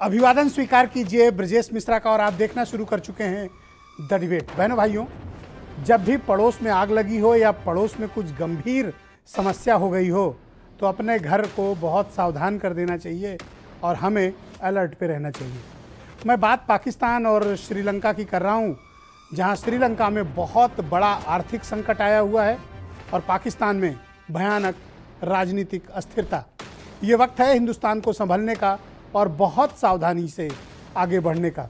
अभिवादन स्वीकार कीजिए ब्रजेश मिश्रा का और आप देखना शुरू कर चुके हैं द डिबेट। बहनों भाइयों, जब भी पड़ोस में आग लगी हो या पड़ोस में कुछ गंभीर समस्या हो गई हो तो अपने घर को बहुत सावधान कर देना चाहिए और हमें अलर्ट पे रहना चाहिए। मैं बात पाकिस्तान और श्रीलंका की कर रहा हूँ, जहाँ श्रीलंका में बहुत बड़ा आर्थिक संकट आया हुआ है और पाकिस्तान में भयानक राजनीतिक अस्थिरता। ये वक्त है हिंदुस्तान को संभलने का और बहुत सावधानी से आगे बढ़ने का।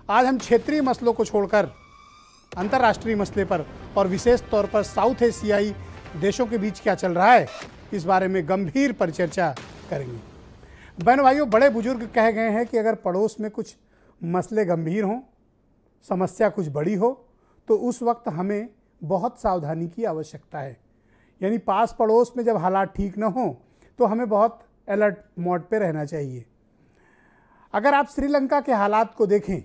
आज हम क्षेत्रीय मसलों को छोड़कर अंतर्राष्ट्रीय मसले पर और विशेष तौर पर साउथ एशियाई देशों के बीच क्या चल रहा है, इस बारे में गंभीर परिचर्चा करेंगे। बहनों भाइयों, बड़े बुजुर्ग कह गए हैं कि अगर पड़ोस में कुछ मसले गंभीर हों, समस्या कुछ बड़ी हो, तो उस वक्त हमें बहुत सावधानी की आवश्यकता है। यानी पास पड़ोस में जब हालात ठीक न हों तो हमें बहुत अलर्ट मोड पे रहना चाहिए। अगर आप श्रीलंका के हालात को देखें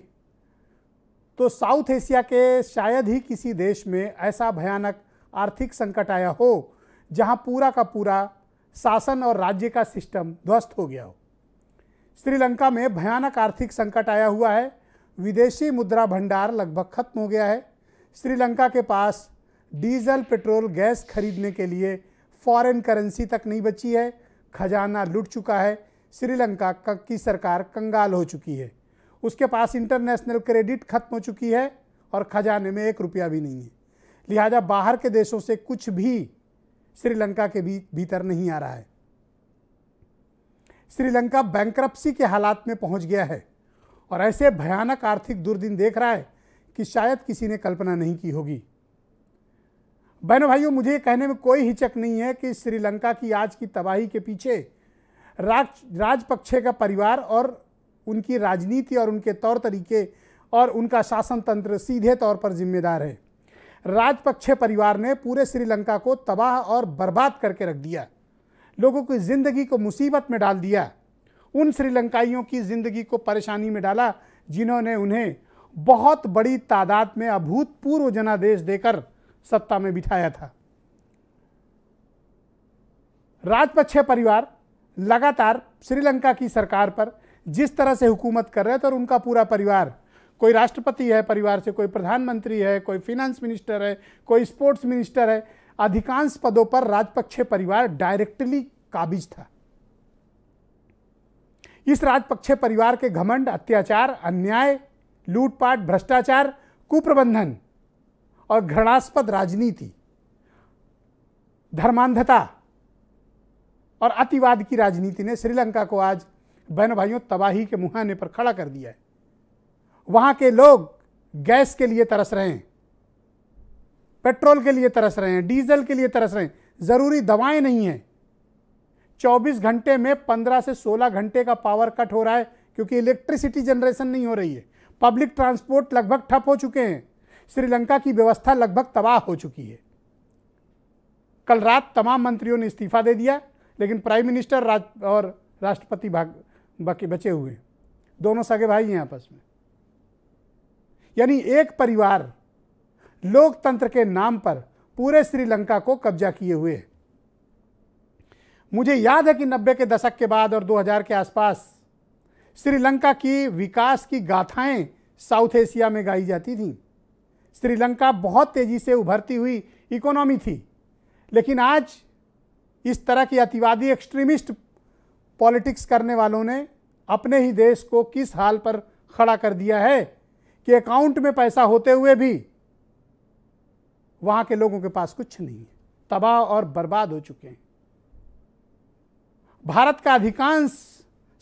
तो साउथ एशिया के शायद ही किसी देश में ऐसा भयानक आर्थिक संकट आया हो जहां पूरा का पूरा शासन और राज्य का सिस्टम ध्वस्त हो गया हो। श्रीलंका में भयानक आर्थिक संकट आया हुआ है। विदेशी मुद्रा भंडार लगभग खत्म हो गया है। श्रीलंका के पास डीजल, पेट्रोल, गैस खरीदने के लिए फॉरेन करेंसी तक नहीं बची है। खजाना लूट चुका है। श्रीलंका की सरकार कंगाल हो चुकी है। उसके पास इंटरनेशनल क्रेडिट खत्म हो चुकी है और खजाने में 1 रुपया भी नहीं है। लिहाजा बाहर के देशों से कुछ भी श्रीलंका के भीतर नहीं आ रहा है। श्रीलंका बैंक्रप्सी के हालात में पहुंच गया है और ऐसे भयानक आर्थिक दुर्दिन देख रहा है कि शायद किसी ने कल्पना नहीं की होगी। बहनों भाइयों, मुझे ये कहने में कोई हिचक नहीं है कि श्रीलंका की आज की तबाही के पीछे राजपक्षे का परिवार और उनकी राजनीति और उनके तौर तरीके और उनका शासन तंत्र सीधे तौर पर जिम्मेदार है। राजपक्षे परिवार ने पूरे श्रीलंका को तबाह और बर्बाद करके रख दिया, लोगों की ज़िंदगी को मुसीबत में डाल दिया। उन श्रीलंकाइयों की ज़िंदगी को परेशानी में डाला जिन्होंने उन्हें बहुत बड़ी तादाद में अभूतपूर्व जनादेश देकर सत्ता में बिठाया था। राजपक्षे परिवार लगातार श्रीलंका की सरकार पर जिस तरह से हुकूमत कर रहे थे और उनका पूरा परिवार, कोई राष्ट्रपति है परिवार से, कोई प्रधानमंत्री है, कोई फिनेंस मिनिस्टर है, कोई स्पोर्ट्स मिनिस्टर है, अधिकांश पदों पर राजपक्षे परिवार डायरेक्टली काबिज था। इस राजपक्षे परिवार के घमंड, अत्याचार, अन्याय, लूटपाट, भ्रष्टाचार, कुप्रबंधन और घृणास्पद राजनीति, धर्मांधता और अतिवाद की राजनीति ने श्रीलंका को आज बहनों भाइयों तबाही के मुहाने पर खड़ा कर दिया है। वहां के लोग गैस के लिए तरस रहे हैं, पेट्रोल के लिए तरस रहे हैं, डीजल के लिए तरस रहे हैं। जरूरी दवाएं नहीं हैं। 24 घंटे में 15 से 16 घंटे का पावर कट हो रहा है क्योंकि इलेक्ट्रिसिटी जनरेशन नहीं हो रही है। पब्लिक ट्रांसपोर्ट लगभग ठप हो चुके हैं। श्रीलंका की व्यवस्था लगभग तबाह हो चुकी है। कल रात तमाम मंत्रियों ने इस्तीफा दे दिया, लेकिन प्राइम मिनिस्टर और राष्ट्रपति बाकी बचे हुए, दोनों सगे भाई हैं आपस में। यानी एक परिवार लोकतंत्र के नाम पर पूरे श्रीलंका को कब्जा किए हुए है। मुझे याद है कि 90 के दशक के बाद और 2000 के आसपास श्रीलंका की विकास की गाथाएं साउथ एशिया में गाई जाती थीं। श्रीलंका बहुत तेजी से उभरती हुई इकोनॉमी थी, लेकिन आज इस तरह की अतिवादी एक्सट्रीमिस्ट पॉलिटिक्स करने वालों ने अपने ही देश को किस हाल पर खड़ा कर दिया है कि अकाउंट में पैसा होते हुए भी वहां के लोगों के पास कुछ नहीं है। तबाह और बर्बाद हो चुके हैं। भारत का अधिकांश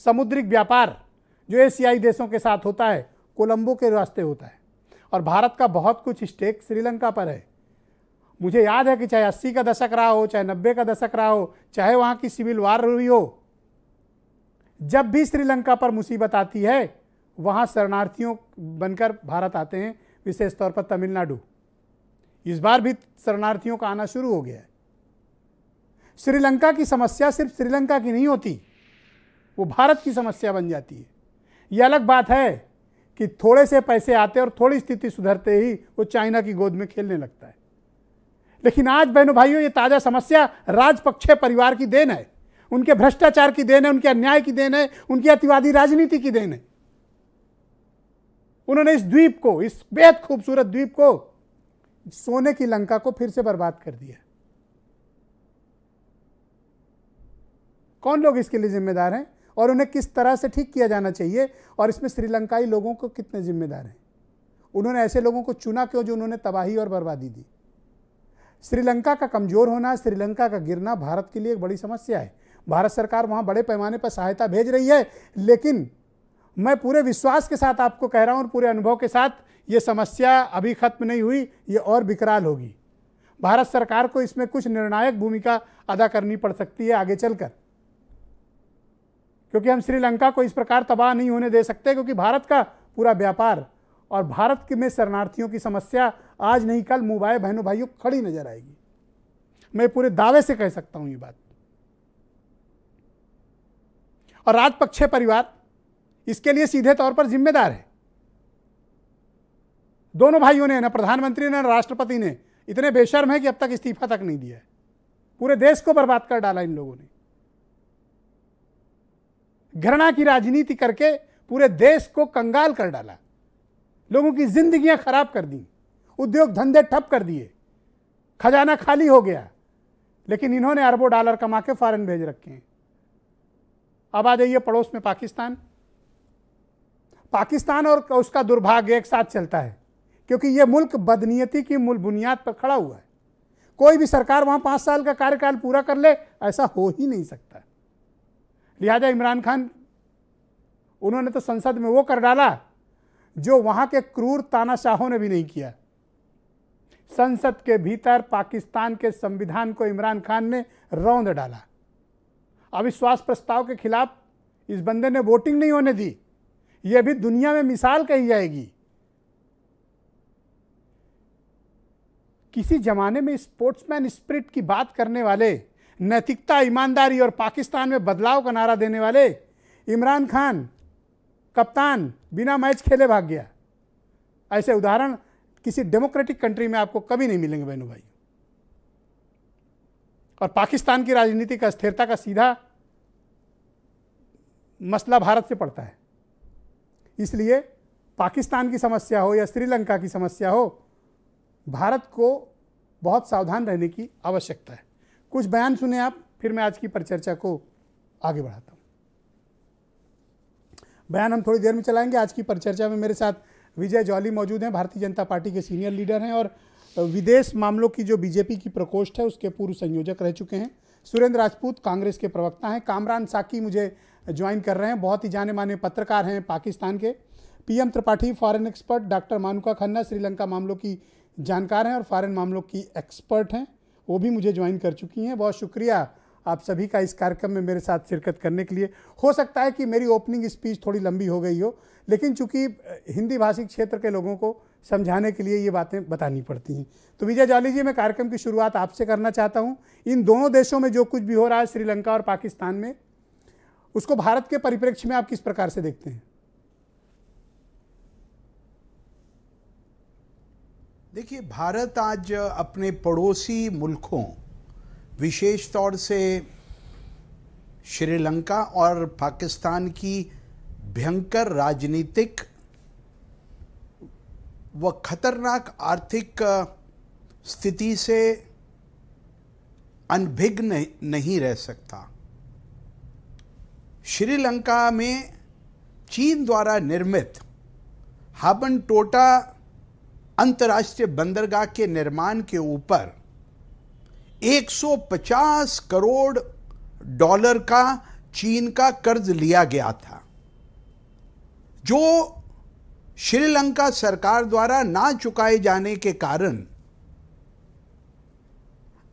समुद्रिक व्यापार जो एशियाई देशों के साथ होता है कोलंबो के रास्ते होता है और भारत का बहुत कुछ स्टेक श्रीलंका पर है। मुझे याद है कि चाहे 80 का दशक रहा हो, चाहे 90 का दशक रहा हो, चाहे वहाँ की सिविल वार हुई हो, जब भी श्रीलंका पर मुसीबत आती है वहाँ शरणार्थियों बनकर भारत आते हैं, विशेष तौर पर तमिलनाडु। इस बार भी शरणार्थियों का आना शुरू हो गया है। श्रीलंका की समस्या सिर्फ श्रीलंका की नहीं होती, वो भारत की समस्या बन जाती है। ये अलग बात है कि थोड़े से पैसे आते और थोड़ी स्थिति सुधरते ही वो चाइना की गोद में खेलने लगता है। लेकिन आज बहनों भाइयों, ये ताज़ा समस्या राजपक्षे परिवार की देन है। उनके भ्रष्टाचार की देन है, उनके अन्याय की देन है, उनकी अतिवादी राजनीति की देन है। उन्होंने इस द्वीप को, इस बेहद खूबसूरत द्वीप को, सोने की लंका को फिर से बर्बाद कर दिया। कौन लोग इसके लिए जिम्मेदार हैं और उन्हें किस तरह से ठीक किया जाना चाहिए, और इसमें श्रीलंकाई लोगों को कितने जिम्मेदार हैं? उन्होंने ऐसे लोगों को चुना क्यों जो उन्होंने तबाही और बर्बादी दी? श्रीलंका का कमजोर होना, श्रीलंका का गिरना भारत के लिए एक बड़ी समस्या है। भारत सरकार वहां बड़े पैमाने पर सहायता भेज रही है, लेकिन मैं पूरे विश्वास के साथ आपको कह रहा हूं और पूरे अनुभव के साथ, ये समस्या अभी खत्म नहीं हुई, ये और विकराल होगी। भारत सरकार को इसमें कुछ निर्णायक भूमिका अदा करनी पड़ सकती है आगे चलकर, क्योंकि हम श्रीलंका को इस प्रकार तबाह नहीं होने दे सकते, क्योंकि भारत का पूरा व्यापार और भारत के में शरणार्थियों की समस्या आज नहीं कल मुंह बाए बहनों भाइयों खड़ी नजर आएगी। मैं पूरे दावे से कह सकता हूं ये बात। और राजपक्षे परिवार इसके लिए सीधे तौर पर जिम्मेदार है। दोनों भाइयों ने, ना प्रधानमंत्री ने ना राष्ट्रपति ने, इतने बेशर्म है कि अब तक इस्तीफा तक नहीं दिया है। पूरे देश को बर्बाद कर डाला इन लोगों ने। घृणा की राजनीति करके पूरे देश को कंगाल कर डाला, लोगों की जिंदगियां खराब कर दी, उद्योग धंधे ठप कर दिए, खजाना खाली हो गया। लेकिन इन्होंने अरबों डॉलर कमा के फॉरेन भेज रखे हैं। अब आ जाइए पड़ोस में पाकिस्तान। पाकिस्तान और उसका दुर्भाग्य एक साथ चलता है, क्योंकि यह मुल्क बदनीयती की मूल बुनियाद पर खड़ा हुआ है। कोई भी सरकार वहां 5 साल का कार्यकाल पूरा कर ले, ऐसा हो ही नहीं सकता। लिहाजा इमरान खान, उन्होंने तो संसद में वो कर डाला जो वहां के क्रूर तानाशाहों ने भी नहीं किया। संसद के भीतर पाकिस्तान के संविधान को इमरान खान ने रौंद डाला। अविश्वास प्रस्ताव के खिलाफ इस बंदे ने वोटिंग नहीं होने दी। यह भी दुनिया में मिसाल कही जाएगी। किसी जमाने में स्पोर्ट्समैन स्पिरिट की बात करने वाले, नैतिकता, ईमानदारी और पाकिस्तान में बदलाव का नारा देने वाले इमरान खान कप्तान बिना मैच खेले भाग गया। ऐसे उदाहरण किसी डेमोक्रेटिक कंट्री में आपको कभी नहीं मिलेंगे बहनों भाई। और पाकिस्तान की राजनीति का स्थिरता का सीधा मसला भारत से पड़ता है। इसलिए पाकिस्तान की समस्या हो या श्रीलंका की समस्या हो, भारत को बहुत सावधान रहने की आवश्यकता है। कुछ बयान सुने आप, फिर मैं आज की परिचर्चा को आगे बढ़ाता हूं। बयान हम थोड़ी देर में चलाएंगे। आज की परिचर्चा में मेरे साथ विजय जौली मौजूद हैं, भारतीय जनता पार्टी के सीनियर लीडर हैं और विदेश मामलों की जो बीजेपी की प्रकोष्ठ है उसके पूर्व संयोजक रह चुके हैं। सुरेंद्र राजपूत कांग्रेस के प्रवक्ता हैं। कामरान साकी मुझे ज्वाइन कर रहे हैं, बहुत ही जाने माने पत्रकार हैं पाकिस्तान के। PM Tripathi foreign expert, doctor Manuka Khanna Sri Lanka मामलों की जानकार हैं और फॉरेन मामलों की एक्सपर्ट हैं, वो भी मुझे ज्वाइन कर चुकी हैं। बहुत शुक्रिया आप सभी का इस कार्यक्रम में मेरे साथ शिरकत करने के लिए। हो सकता है कि मेरी ओपनिंग स्पीच थोड़ी लंबी हो गई हो, लेकिन चूंकि हिंदी भाषी क्षेत्र के लोगों को समझाने के लिए ये बातें बतानी पड़ती हैं। तो विजय जौली जी, मैं कार्यक्रम की शुरुआत आपसे करना चाहता हूँ। इन दोनों देशों में जो कुछ भी हो रहा है, श्रीलंका और पाकिस्तान में, उसको भारत के परिप्रेक्ष्य में आप किस प्रकार से देखते हैं? देखिए, भारत आज अपने पड़ोसी मुल्कों, विशेष तौर से श्रीलंका और पाकिस्तान की भयंकर राजनीतिक व खतरनाक आर्थिक स्थिति से अनभिज्ञ नहीं रह सकता। श्रीलंका में चीन द्वारा निर्मित हाबनटोटा अंतर्राष्ट्रीय बंदरगाह के निर्माण के ऊपर 150 करोड़ डॉलर का चीन का कर्ज लिया गया था, जो श्रीलंका सरकार द्वारा ना चुकाए जाने के कारण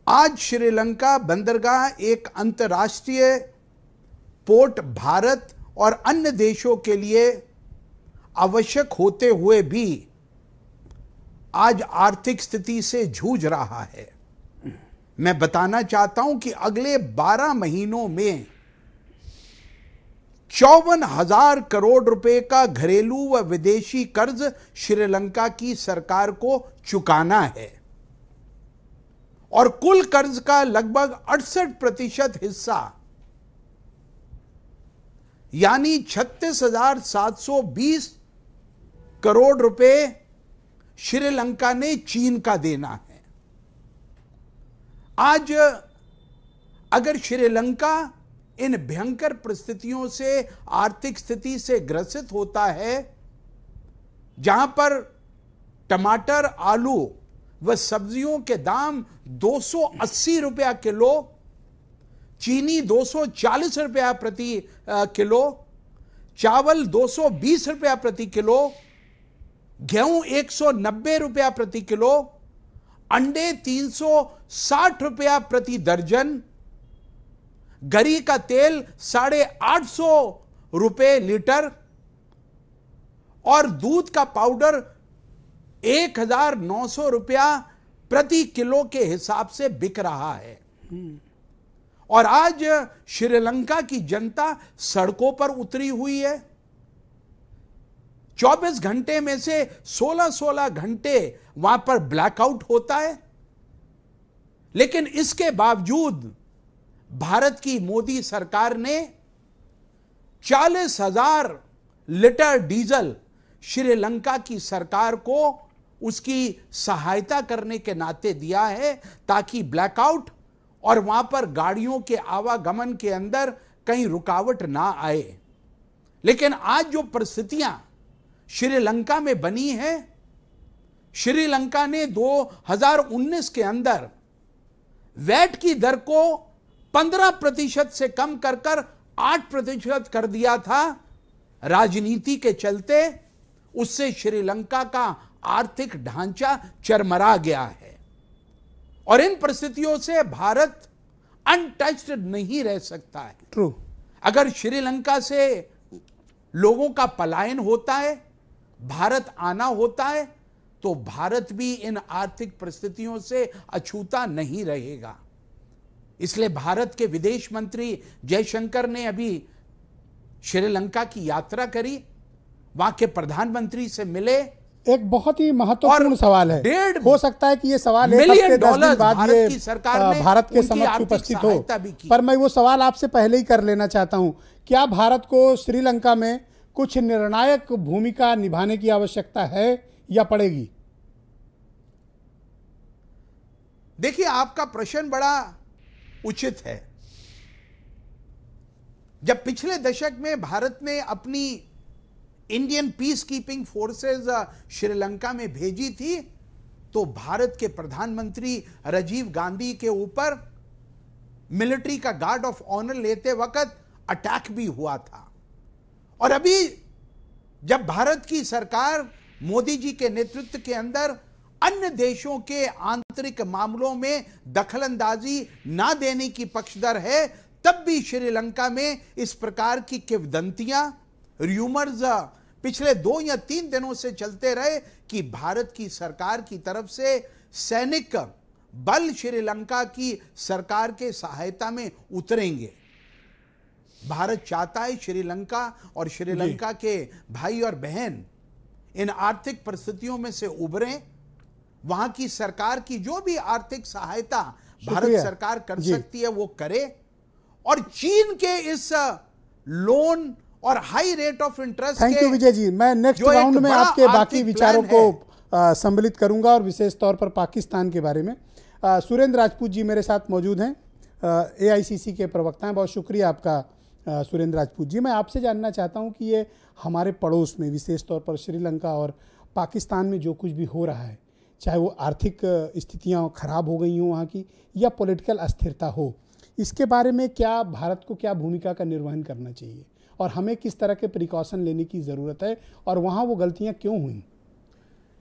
आज श्रीलंका बंदरगाह एक अंतर्राष्ट्रीय पोर्ट भारत और अन्य देशों के लिए आवश्यक होते हुए भी आज आर्थिक स्थिति से जूझ रहा है। मैं बताना चाहता हूं कि अगले 12 महीनों में 54,000 करोड़ रुपए का घरेलू व विदेशी कर्ज श्रीलंका की सरकार को चुकाना है और कुल कर्ज का लगभग 68% हिस्सा यानी 36,720 करोड़ रुपए श्रीलंका ने चीन का देना है। आज अगर श्रीलंका इन भयंकर परिस्थितियों से, आर्थिक स्थिति से ग्रसित होता है, जहां पर टमाटर, आलू व सब्जियों के दाम 280 रुपया किलो, चीनी 240 रुपया प्रति किलो, चावल 220 रुपया प्रति किलो, गेहूं 190 रुपया प्रति किलो, अंडे 360 रुपया प्रति दर्जन, गरी का तेल 850 रुपये लीटर और दूध का पाउडर 1900 रुपया प्रति किलो के हिसाब से बिक रहा है। और आज श्रीलंका की जनता सड़कों पर उतरी हुई है। 24 घंटे में से 16-16 घंटे वहां पर ब्लैकआउट होता है। लेकिन इसके बावजूद भारत की मोदी सरकार ने 40,000 लीटर डीजल श्रीलंका की सरकार को उसकी सहायता करने के नाते दिया है, ताकि ब्लैकआउट और वहां पर गाड़ियों के आवागमन के अंदर कहीं रुकावट ना आए। लेकिन आज जो परिस्थितियां श्रीलंका में बनी है, श्रीलंका ने 2019 के अंदर वैट की दर को 15% से कम कर 8% कर दिया था। राजनीति के चलते उससे श्रीलंका का आर्थिक ढांचा चरमरा गया है और इन परिस्थितियों से भारत अनटच्ड नहीं रह सकता है। ट्रू। अगर श्रीलंका से लोगों का पलायन होता है, भारत आना होता है, तो भारत भी इन आर्थिक परिस्थितियों से अछूता नहीं रहेगा। इसलिए भारत के विदेश मंत्री जयशंकर ने अभी श्रीलंका की यात्रा करी, वहां के प्रधानमंत्री से मिले। एक बहुत ही महत्वपूर्ण सवाल है, 1.5 हो सकता है कि ये सवाल एक हफ्ते 10 दिन बाद ये भारत के समक्ष उपस्थित हो, पर मैं वो सवाल आपसे पहले ही कर लेना चाहता हूं। क्या भारत को श्रीलंका में कुछ निर्णायक भूमिका निभाने की आवश्यकता है या पड़ेगी? देखिए, आपका प्रश्न बड़ा उचित है। जब पिछले दशक में भारत ने अपनी Indian peace keeping forces Sri Lanka में भेजी थी, तो भारत के प्रधानमंत्री राजीव गांधी के ऊपर मिलिट्री का गार्ड ऑफ ऑनर लेते वक्त अटैक भी हुआ था। और अभी जब भारत की सरकार मोदी जी के नेतृत्व के अंदर अन्य देशों के आंतरिक मामलों में दखलंदाजी ना देने की पक्षधर है, तब भी श्रीलंका में इस प्रकार की किंवदंतियां, र्यूमर्स पिछले 2 या 3 दिनों से चलते रहे कि भारत की सरकार की तरफ से सैनिक बल श्रीलंका की सरकार के सहायता में उतरेंगे। भारत चाहता है श्रीलंका और श्रीलंका के भाई और बहन इन आर्थिक परिस्थितियों में से उभरें। वहां की सरकार की जो भी आर्थिक सहायता भारत सरकार कर सकती है वो करे, और चीन के इस लोन और high rate of interest thank you Vijay ji. मैं नेक्स्ट राउंड में आपके बाकी विचारों को सम्मिलित करूंगा और विशेष तौर पर पाकिस्तान के बारे में। सुरेंद्र राजपूत जी मेरे साथ मौजूद हैं, AICC के प्रवक्ता हैं। बहुत शुक्रिया आपका सुरेंद्र राजपूत जी। मैं आपसे जानना चाहता हूं कि ये हमारे पड़ोस में, विशेष तौर पर श्रीलंका और पाकिस्तान में जो कुछ भी हो रहा है, चाहे वो आर्थिक स्थितियां खराब हो गई हों वहाँ की या पॉलिटिकल अस्थिरता हो, इसके बारे में क्या भारत को क्या भूमिका का निर्वहन करना चाहिए और हमें किस तरह के प्रिकॉशन लेने की ज़रूरत है और वहाँ वो गलतियाँ क्यों हुई?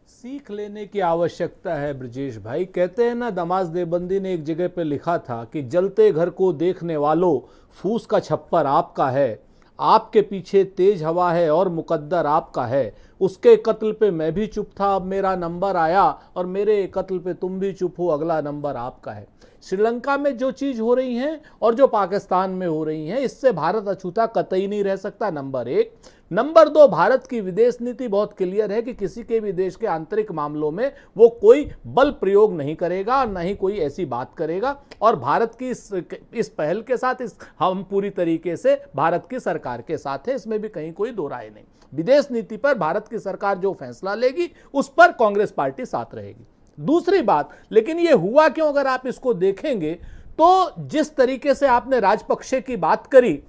सीख लेने की आवश्यकता है ब्रजेश भाई। कहते हैं ना, दमाज देवबंदी ने एक जगह पे लिखा था कि जलते घर को देखने वालों, फूस का छप्पर आपका है, आपके पीछे तेज हवा है और मुकद्दर आपका है, उसके कत्ल पे मैं भी चुप था, अब मेरा नंबर आया और मेरे कत्ल पे तुम भी चुप हो, अगला नंबर आपका है। श्रीलंका में जो चीज हो रही है और जो पाकिस्तान में हो रही है, इससे भारत अछूता कतई नहीं रह सकता, नंबर एक। नंबर दो, भारत की विदेश नीति बहुत क्लियर है कि किसी के भी देश के आंतरिक मामलों में वो कोई बल प्रयोग नहीं करेगा और न ही कोई ऐसी बात करेगा। और भारत की इस पहल के साथ हम पूरी तरीके से भारत की सरकार के साथ है, इसमें भी कहीं कोई दो राय नहीं। विदेश नीति पर भारत की सरकार जो फैसला लेगी उस पर कांग्रेस पार्टी साथ रहेगी। दूसरी बात, लेकिन ये हुआ क्यों, अगर आप इसको देखेंगे तो जिस तरीके से आपने राजपक्षे की बात करी,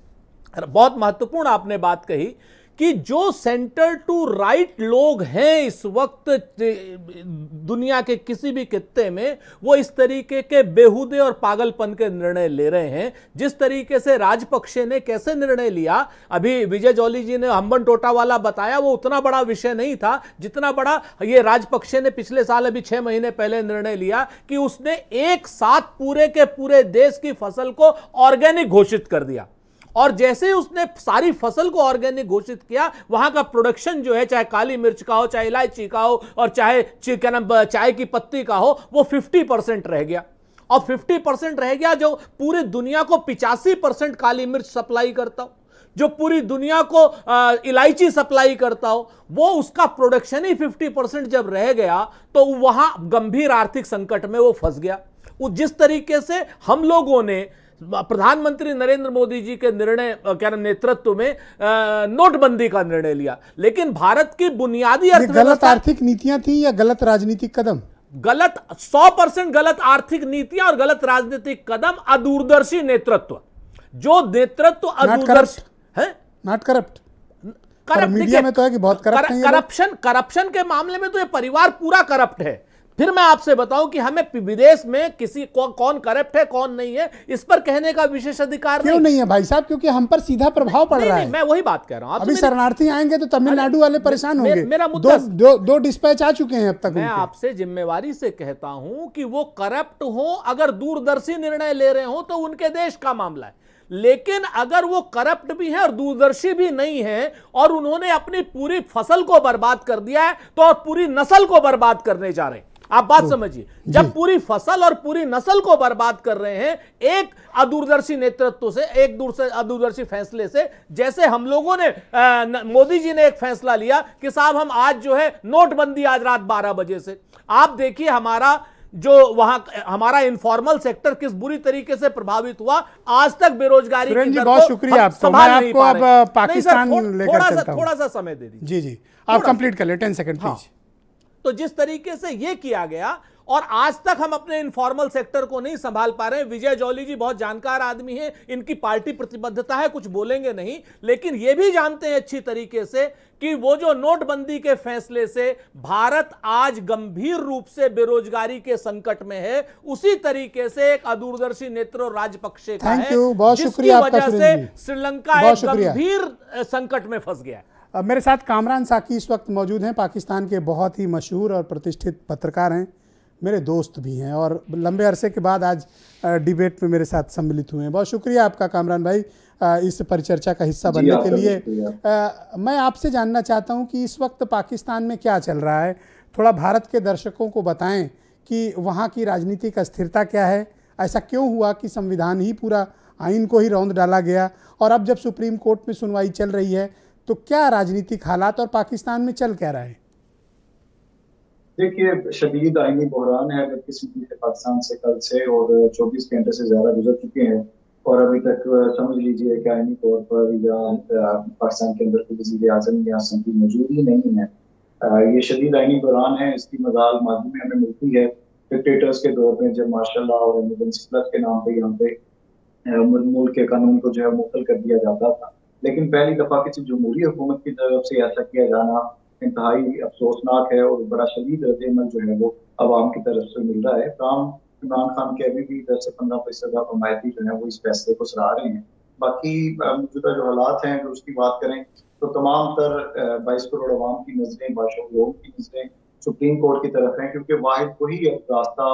बहुत महत्वपूर्ण आपने बात कही कि जो सेंटर टू राइट लोग हैं इस वक्त दुनिया के किसी भी खित्ते में, वो इस तरीके के बेहुदे और पागलपन के निर्णय ले रहे हैं। जिस तरीके से राजपक्षे ने कैसे निर्णय लिया, अभी विजय जॉली जी ने हम्बन टोटा वाला बताया, वो उतना बड़ा विषय नहीं था जितना बड़ा ये राजपक्षे ने पिछले साल अभी 6 महीने पहले निर्णय लिया कि उसने एक साथ पूरे के पूरे देश की फसल को ऑर्गेनिक घोषित कर दिया। और जैसे ही उसने सारी फसल को ऑर्गेनिक घोषित किया, वहां का प्रोडक्शन जो है, चाहे काली मिर्च का हो, चाहे इलायची का हो, और चाहे चाय की पत्ती का हो, वो 50% रह गया। और 50% रह गया जो पूरी दुनिया को 85% काली मिर्च सप्लाई करता हो, जो पूरी दुनिया को इलायची सप्लाई करता हो, वो उसका प्रोडक्शन ही 50% जब रह गया तो वहां गंभीर आर्थिक संकट में वो फंस गया। वो जिस तरीके से हम लोगों ने प्रधानमंत्री नरेंद्र मोदी जी के नेतृत्व में नोटबंदी का निर्णय लिया, लेकिन भारत की बुनियादी गलत आर्थिक नीतियां थी या गलत राजनीतिक कदम? गलत, 100% गलत आर्थिक नीतियां और गलत राजनीतिक कदम, अदूरदर्शी नेतृत्व। जो नेतृत्व अदूरदर्शी है, नॉट करप्ट। मीडिया में तो है कि बहुत करप्ट। करप्शन के मामले में तो ये परिवार पूरा करप्ट है। फिर मैं आपसे बताऊं कि हमें विदेश में किसी कौन करप्ट है कौन नहीं है, इस पर कहने का विशेष अधिकार क्यों नहीं है भाई साहब? क्योंकि हम पर सीधा प्रभाव पड़ रहा है। मैं वही बात कह रहा हूं। अभी शरणार्थी आएंगे तो तमिलनाडु वाले परेशान होंगे। मेरा मुद्दा दो डिस्पैच आ चुके हैं अब तक। मैं आपसे जिम्मेवारी से कहता हूं कि वो करप्ट हो, अगर दूरदर्शी निर्णय ले रहे हो तो उनके देश का मामला है, लेकिन अगर वो करप्ट भी है और दूरदर्शी भी नहीं है और उन्होंने अपनी पूरी फसल को बर्बाद कर दिया है, तो और पूरी नस्ल को बर्बाद करने जा रहे हैं। आप बात समझिए, जब पूरी फसल और पूरी नस्ल को बर्बाद कर रहे हैं एक अदूरदर्शी नेतृत्व से, एक अदूरदर्शी फैसले से, जैसे हम लोगों ने मोदी जी ने एक फैसला लिया कि साहब हम आज जो है नोटबंदी आज रात 12 बजे से, आप देखिए हमारा जो वहां हमारा इनफॉर्मल सेक्टर किस बुरी तरीके से प्रभावित हुआ। आज तक बेरोजगारी की दर बहुत शुक्रिया आपको। मैं आपको अब पाकिस्तान लेकर चलता हूं। थोड़ा सा समय दे दीजिए। जी आप कंप्लीट कर ले, 10 सेकंड प्लीज। तो जिस तरीके से यह किया गया और आज तक हम अपने इनफॉर्मल सेक्टर को नहीं संभाल पा रहे हैं। विजय जॉली जी बहुत जानकार आदमी हैं, इनकी पार्टी प्रतिबद्धता है, कुछ बोलेंगे नहीं, लेकिन यह भी जानते हैं अच्छी तरीके से कि वो जो नोटबंदी के फैसले से भारत आज गंभीर रूप से बेरोजगारी के संकट में है, उसी तरीके से एक अदूरदर्शी नेतृत्व राजपक्षे का है, जिसकी वजह से श्रीलंका एक गंभीर संकट में फंस गया है। मेरे साथ कामरान साकी इस वक्त मौजूद हैं, पाकिस्तान के बहुत ही मशहूर और प्रतिष्ठित पत्रकार हैं, मेरे दोस्त भी हैं और लंबे अरसे के बाद आज डिबेट में मेरे साथ सम्मिलित हुए हैं। बहुत शुक्रिया आपका कामरान भाई इस परिचर्चा का हिस्सा बनने के लिए। मैं आपसे जानना चाहता हूं कि इस वक्त पाकिस्तान में क्या चल रहा है, थोड़ा भारत के दर्शकों को बताएं कि वहाँ की राजनीतिक अस्थिरता क्या है, ऐसा क्यों हुआ कि संविधान ही पूरा आइन को ही रौंद डाला गया और अब जब सुप्रीम कोर्ट में सुनवाई चल रही है तो क्या राजनीतिक हालात और पाकिस्तान में चल क्या रहा है? देखिए, शदीद आईनी बहरान है बदकिस्मती से पाकिस्तान से कल से, और 24 घंटे से ज्यादा गुजर चुके हैं और अभी तक समझ लीजिए कि आईनी तौर पर या पाकिस्तान के अंदर कोई वज़ीर आज़म या असम्बली मौजूद ही नहीं है। ये शदीद आईनी बहरान है, इसकी मजाल माजी में हमें मिलती है डिक्टेटर्स के दौर में, जब मार्शल लॉ और इमरजेंसी के नाम पे यहाँ पे मुल्क के कानून को जो है मुअत्तल कर दिया जाता था। लेकिन पहली दफा किसी जमहूरी हुकूमत की तरफ से ऐसा किया जाना इंतहाई अफसोसनाक है और बड़ा शदीद रद्द-ए-अमल जो है वो अवाम की तरफ से मिल रहा है। इमरान खान के अभी भी 10 से 15% हमायती जो है वो इस फैसले को सराह रहे हैं। बाकी मौजूदा जो हालात हैं, अगर उसकी बात करें तो तमाम तर 22 करोड़ अवाम की नजरें, बादशाह लोगों की नजरें सुप्रीम कोर्ट की तरफ हैं, क्योंकि वाहिद वही रास्ता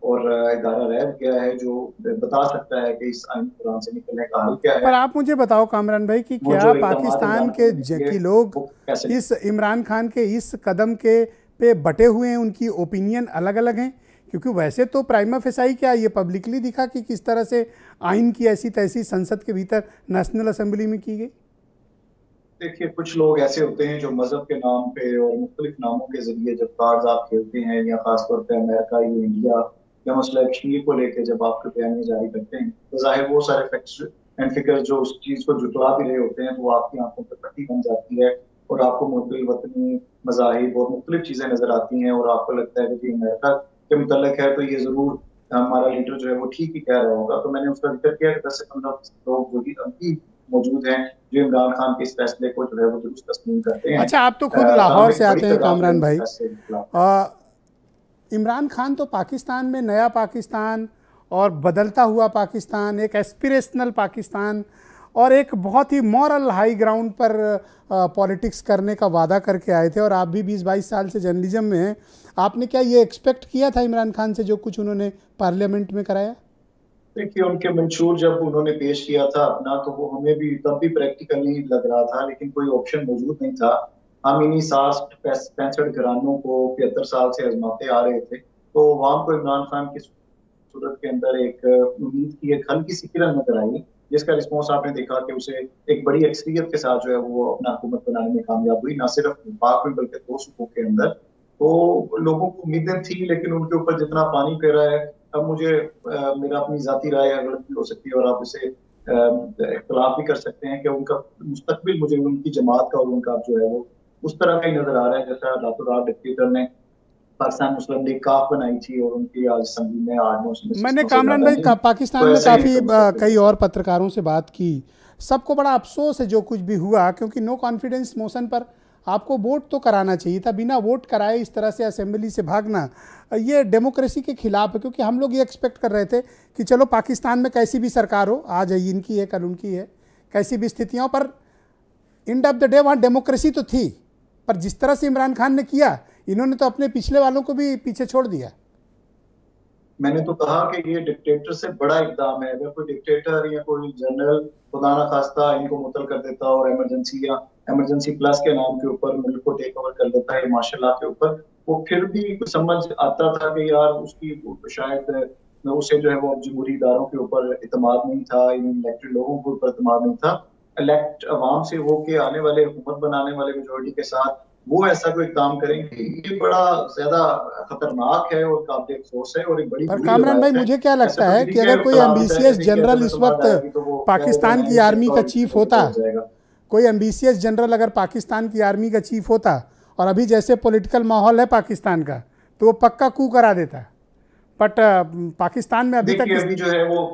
और अदारा रह गया है जो बता सकता है कि इस आइन कुरान से निकलने का हल क्या पर है। आप मुझे बताओ कामरान भाई कि वो क्या जो इक़दामात पाकिस्तान इमरान के खान ने किए, कि लोग वो कैसे इस इमरान खान के इस कदम के पे बटे हुए हैं, उनकी ओपिनियन अलग अलग हैं? क्योंकि वैसे तो प्राइमा फेसाई क्या ये पब्लिकली दिखा कि किस तरह से आइन की ऐसी तैसी संसद के भीतर नेशनल असेंबली में की गई। देखिए, कुछ लोग ऐसे होते हैं जो मजहब के नाम पे और मुख्तलिफ नामों के जरिए जब कार्ड आप खेलते हैं, या खासतौर पर अमेरिका या इंडिया या मसला कश्मीर को लेकर जब आपके बयान जारी करते हैं, तो जाहिर वो सारे फैक्ट्स एंड फिगर्स जो उस चीज को जुटला भी रहे होते हैं, तो वो आपकी आंखों पर पट्टी बन जाती है और आपको मुख्तलिफ वतनी मज़ाहिब और मुख्तलिफ चीजें नजर आती हैं और आपको लगता है कि अमेरिका के मुतल्लिक है तो ये जरूर हमारा लीडर जो है वो ठीक ही कह रहा होगा। तो मैंने उसका जिक्र किया कि 10 से 15 लोग जो भी अभी मौजूद हैं जो इमरान खान के इस फैसले को जो है वो दुरुस्त तस्लीम करते हैं। अच्छा, आप तो खुद लाहौर से आते हैं कामरान भाई। इमरान खान तो पाकिस्तान में नया पाकिस्तान और बदलता हुआ पाकिस्तान, एक एस्पिरेशनल पाकिस्तान और एक बहुत ही मॉरल हाई ग्राउंड पर पॉलिटिक्स करने का वादा करके आए थे। और आप भी 20-22 साल से जर्नलिज्म में हैं, आपने क्या ये एक्सपेक्ट किया था इमरान खान से जो कुछ उन्होंने पार्लियामेंट में कराया? देखिए, उनके मंशूर जब उन्होंने पेश किया था अपना, तो वो हमें भी तब भी प्रैक्टिकली लग रहा था, लेकिन कोई ऑप्शन मौजूद नहीं था। हम इन्हीं 60-65 घरानों को 75 साल से आजमाते आ रहे थे, तो वहां को इमरान खान की सूरत के अंदर एक उम्मीद की एक हल्की सी किरण नजर आई, जिसका रिस्पॉन्स आपने देखा कि उसे एक बड़ी अक्सरियत के साथ जो है वो अपना हुकूमत बनाने में कामयाब हुई, ना सिर्फ पाक में बल्कि 2 सूबों के अंदर। तो लोगों को उम्मीदें थी, लेकिन उनके ऊपर जितना पानी फेरा है, अब मुझे मेरा अपनी जाती राय गलत भी हो सकती है और आप इसे इख्तलाफ भी कर सकते हैं कि उनका मुस्तकबिल मुझे उनकी जमात का और उनका जो है वो उस तरह का ही नजर आ रहा है जैसा रातों रात डिक्टेटर ने पाकिस्तान मुस्लिम लीग काफ बनाई थी और उनकी आज असेंबली में 8-9 मैंने कामरान भाई पाकिस्तान में काफ़ी कई और पत्रकारों से बात की, सबको बड़ा अफसोस है जो कुछ भी हुआ, क्योंकि नो कॉन्फिडेंस मोशन पर आपको वोट तो कराना चाहिए था। बिना वोट कराए इस तरह से असेंबली से भागना ये डेमोक्रेसी के खिलाफ है। क्योंकि हम लोग ये एक्सपेक्ट कर रहे थे कि चलो पाकिस्तान में कैसी भी सरकार हो, आज इनकी है कल उनकी है, कैसी भी स्थितियों पर एंड ऑफ द डे वहाँ डेमोक्रेसी तो थी। पर जिस तरह से इमरान खान ने किया, इन्होंने तो अपने पिछले वालों को भी पीछे छोड़ दिया। मैंने तो कहा कि ये डिक्टेटर से बड़ा इकदाम है। अगर कोई डिक्टेटर या कोई जनरल खुदा ना खास्ता इनको मुतल कर देता और इमरजेंसी या इमरजेंसी प्लस के नाम के ऊपर मुल्क को टेक ओवर कर देता है मार्शल लॉ के ऊपर, वो फिर भी समझ आता था कि यार उसकी शायद उसे जो है वो जमहूरी इदारों के ऊपर इत्मीनान नहीं था, इलेक्टेड लोगों के ऊपर इत्मीनान नहीं था। इलेक्ट अवाम से होके आने वाले हुकूमत बनाने वाले मेजोरिटी के साथ वो ऐसा कोई काम करेंगे, ये बड़ा ज्यादा खतरनाक है और काबिल अफसोस है और एक बड़ी। पर कामरान भाई, मुझे क्या लगता है कि अगर कोई एम्बिशियस जनरल इस वक्त पाकिस्तान की आर्मी का चीफ होता, कोई एम्बिशियस जनरल अगर पाकिस्तान की आर्मी का चीफ होता और अभी जैसे पॉलिटिकल माहौल है पाकिस्तान का, तो वो पक्का कू करा देता। बट पाकिस्तान में अभी तक जो है वो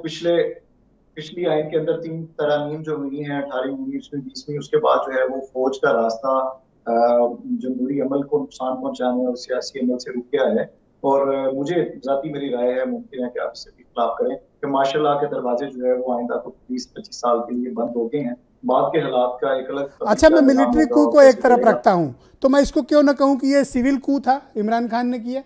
पिछली आयन के अंदर 3 तरामीम जो हुई हैं, 18वीं, 19वीं, 20वीं, उसके बाद जो है वो फौज का रास्ता जमहूरी अमल को नुकसान पहुंचाने और सियासी अमल से रुक गया है। और मुझे जाती मेरी राय है, मुमकिन है कि आप इससे भी इख्तिलाफ करें, कि मार्शल लॉ के दरवाजे जो है वो आइंदा तो 20-25 साल के लिए बंद हो गए हैं। बाद के हालात का एक अलग। अच्छा, मैं मिलिट्री कू को एक तरफ रखता हूँ, तो मैं इसको क्यों ना कहूँ कि ये सिविल कू था, इमरान खान ने किया।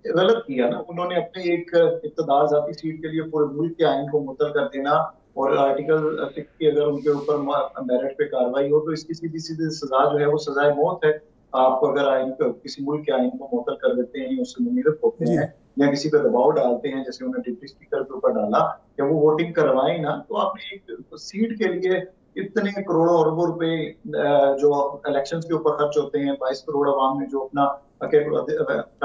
गलत किया ना उन्होंने, अपने एक इक़्तिदार जाती सीट के लिए पूरे मुल्क के आइन को मुअत्तल कर देना और आर्टिकल 6 की अगर उनके ऊपर मेरिट पे कार्रवाई हो तो इसकी सीधी सीधी सजा जो है वो सजाए मौत है। आप अगर आइन को किसी मुल्क के आइन को मुअत्तल कर देते हैं, उससे मुनीरत होते हैं या किसी पे दबाव डालते हैं, जैसे उन्होंने डिप्टी स्पीकर के ऊपर डाला, या वो वोटिंग करवाएं ना, तो आपने एक सीट के लिए इतने करोड़ों अरबों रुपए जो इलेक्शंस के ऊपर खर्च होते हैं, 22 करोड़ अवाम ने जो अपना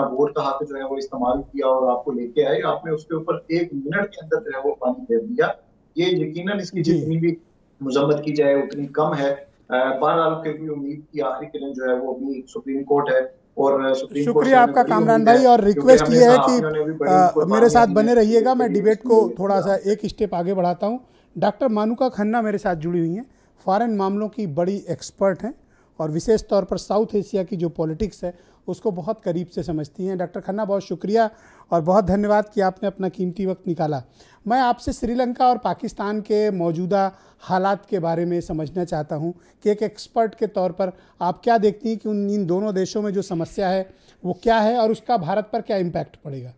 वोट का हक जो है वो इस्तेमाल किया और आपको लेके आए, आपने उसके ऊपर 1 मिनट के अंदर जो है वो पानी फेर दिया। ये यकीनन इसकी जितनी भी मजम्मत की जाए उतनी कम है। बहरहाल फिर भी उम्मीद की आखिरी किरण जो है वो अभी सुप्रीम कोर्ट है और सुप्रीम कोर्ट। शुक्रिया आपका कामरान भाई, और रिक्वेस्ट ये है कि मेरे साथ बने रहिएगा। मैं डिबेट को थोड़ा सा एक स्टेप आगे बढ़ाता हूँ। डॉक्टर मानुका खन्ना मेरे साथ जुड़ी हुई हैं, फॉरेन मामलों की बड़ी एक्सपर्ट हैं और विशेष तौर पर साउथ एशिया की जो पॉलिटिक्स है उसको बहुत करीब से समझती हैं। डॉक्टर खन्ना, बहुत शुक्रिया और बहुत धन्यवाद कि आपने अपना कीमती वक्त निकाला। मैं आपसे श्रीलंका और पाकिस्तान के मौजूदा हालात के बारे में समझना चाहता हूं कि एक एक्सपर्ट के तौर पर आप क्या देखती हैं कि इन दोनों देशों में जो समस्या है वो क्या है और उसका भारत पर क्या इम्पैक्ट पड़ेगा।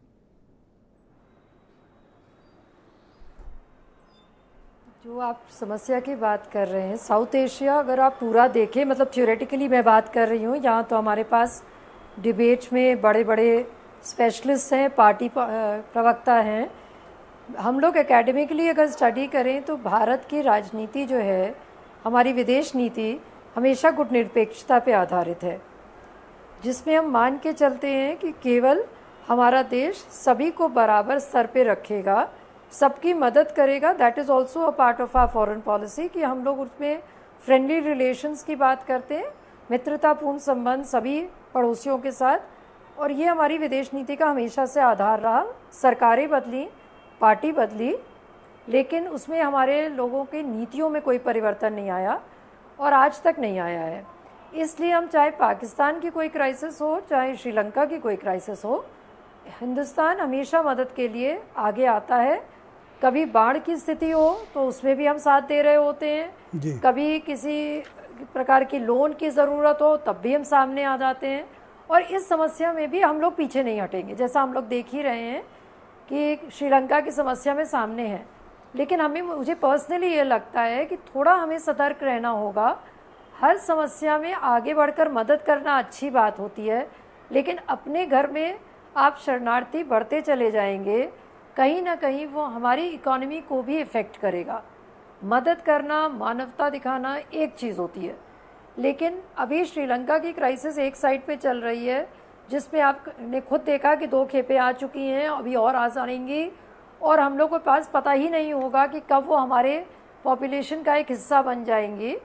जो आप समस्या की बात कर रहे हैं, साउथ एशिया अगर आप पूरा देखें, मतलब थ्योरेटिकली मैं बात कर रही हूँ, यहाँ तो हमारे पास डिबेट में बड़े बड़े स्पेशलिस्ट हैं, पार्टी प्रवक्ता हैं। हम लोग एकेडमिकली अगर स्टडी करें तो भारत की राजनीति जो है, हमारी विदेश नीति हमेशा गुटनिरपेक्षता पे आधारित है, जिसमें हम मान के चलते हैं कि केवल हमारा देश सभी को बराबर स्तर पे रखेगा, सबकी मदद करेगा। That is also a part of our foreign policy कि हम लोग उसमें फ्रेंडली रिलेशंस की बात करते हैं, मित्रतापूर्ण संबंध सभी पड़ोसियों के साथ, और ये हमारी विदेश नीति का हमेशा से आधार रहा। सरकारें बदली, पार्टी बदली, लेकिन उसमें हमारे लोगों की नीतियों में कोई परिवर्तन नहीं आया और आज तक नहीं आया है। इसलिए हम चाहे पाकिस्तान की कोई क्राइसिस हो, चाहे श्रीलंका की कोई क्राइसिस हो, हिंदुस्तान हमेशा मदद के लिए आगे आता है। कभी बाढ़ की स्थिति हो तो उसमें भी हम साथ दे रहे होते हैं, कभी किसी प्रकार की लोन की ज़रूरत हो तब भी हम सामने आ जाते हैं, और इस समस्या में भी हम लोग पीछे नहीं हटेंगे। जैसा हम लोग देख ही रहे हैं कि श्रीलंका की समस्या में सामने है, लेकिन मुझे पर्सनली ये लगता है कि थोड़ा हमें सतर्क रहना होगा। हर समस्या में आगे बढ़कर मदद करना अच्छी बात होती है, लेकिन अपने घर में आप शरणार्थी बढ़ते चले जाएंगे, कहीं ना कहीं वो हमारी इकोनॉमी को भी इफ़ेक्ट करेगा। मदद करना, मानवता दिखाना एक चीज़ होती है, लेकिन अभी श्रीलंका की क्राइसिस एक साइड पे चल रही है, जिसमें आपने खुद देखा कि 2 खेपें आ चुकी हैं, अभी और आ जाएंगी, और हम लोग के पास पता ही नहीं होगा कि कब वो हमारे पॉपुलेशन का एक हिस्सा बन जाएंगी,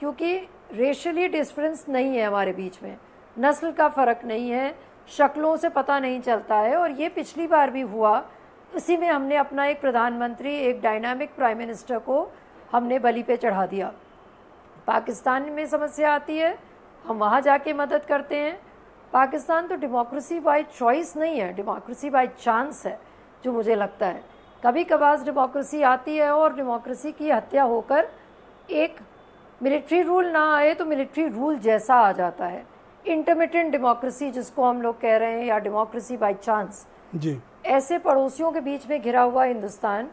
क्योंकि रेशियली डिफरेंस नहीं है हमारे बीच में, नस्ल का फ़र्क नहीं है, शक्लों से पता नहीं चलता है। और ये पिछली बार भी हुआ, इसी में हमने अपना एक प्रधानमंत्री, एक डायनामिक प्राइम मिनिस्टर को हमने बलि पे चढ़ा दिया। पाकिस्तान में समस्या आती है, हम वहाँ जाके मदद करते हैं। पाकिस्तान तो डेमोक्रेसी बाय चॉइस नहीं है, डेमोक्रेसी बाय चांस है, जो मुझे लगता है। कभी कभार डेमोक्रेसी आती है और डेमोक्रेसी की हत्या होकर एक मिलिट्री रूल ना आए तो मिलिट्री रूल जैसा आ जाता है। इंटरमिटेंट डेमोक्रेसी जिसको हम लोग कह रहे हैं, या डेमोक्रेसी बाय चांस जी। ऐसे पड़ोसियों के बीच में घिरा हुआ हिंदुस्तान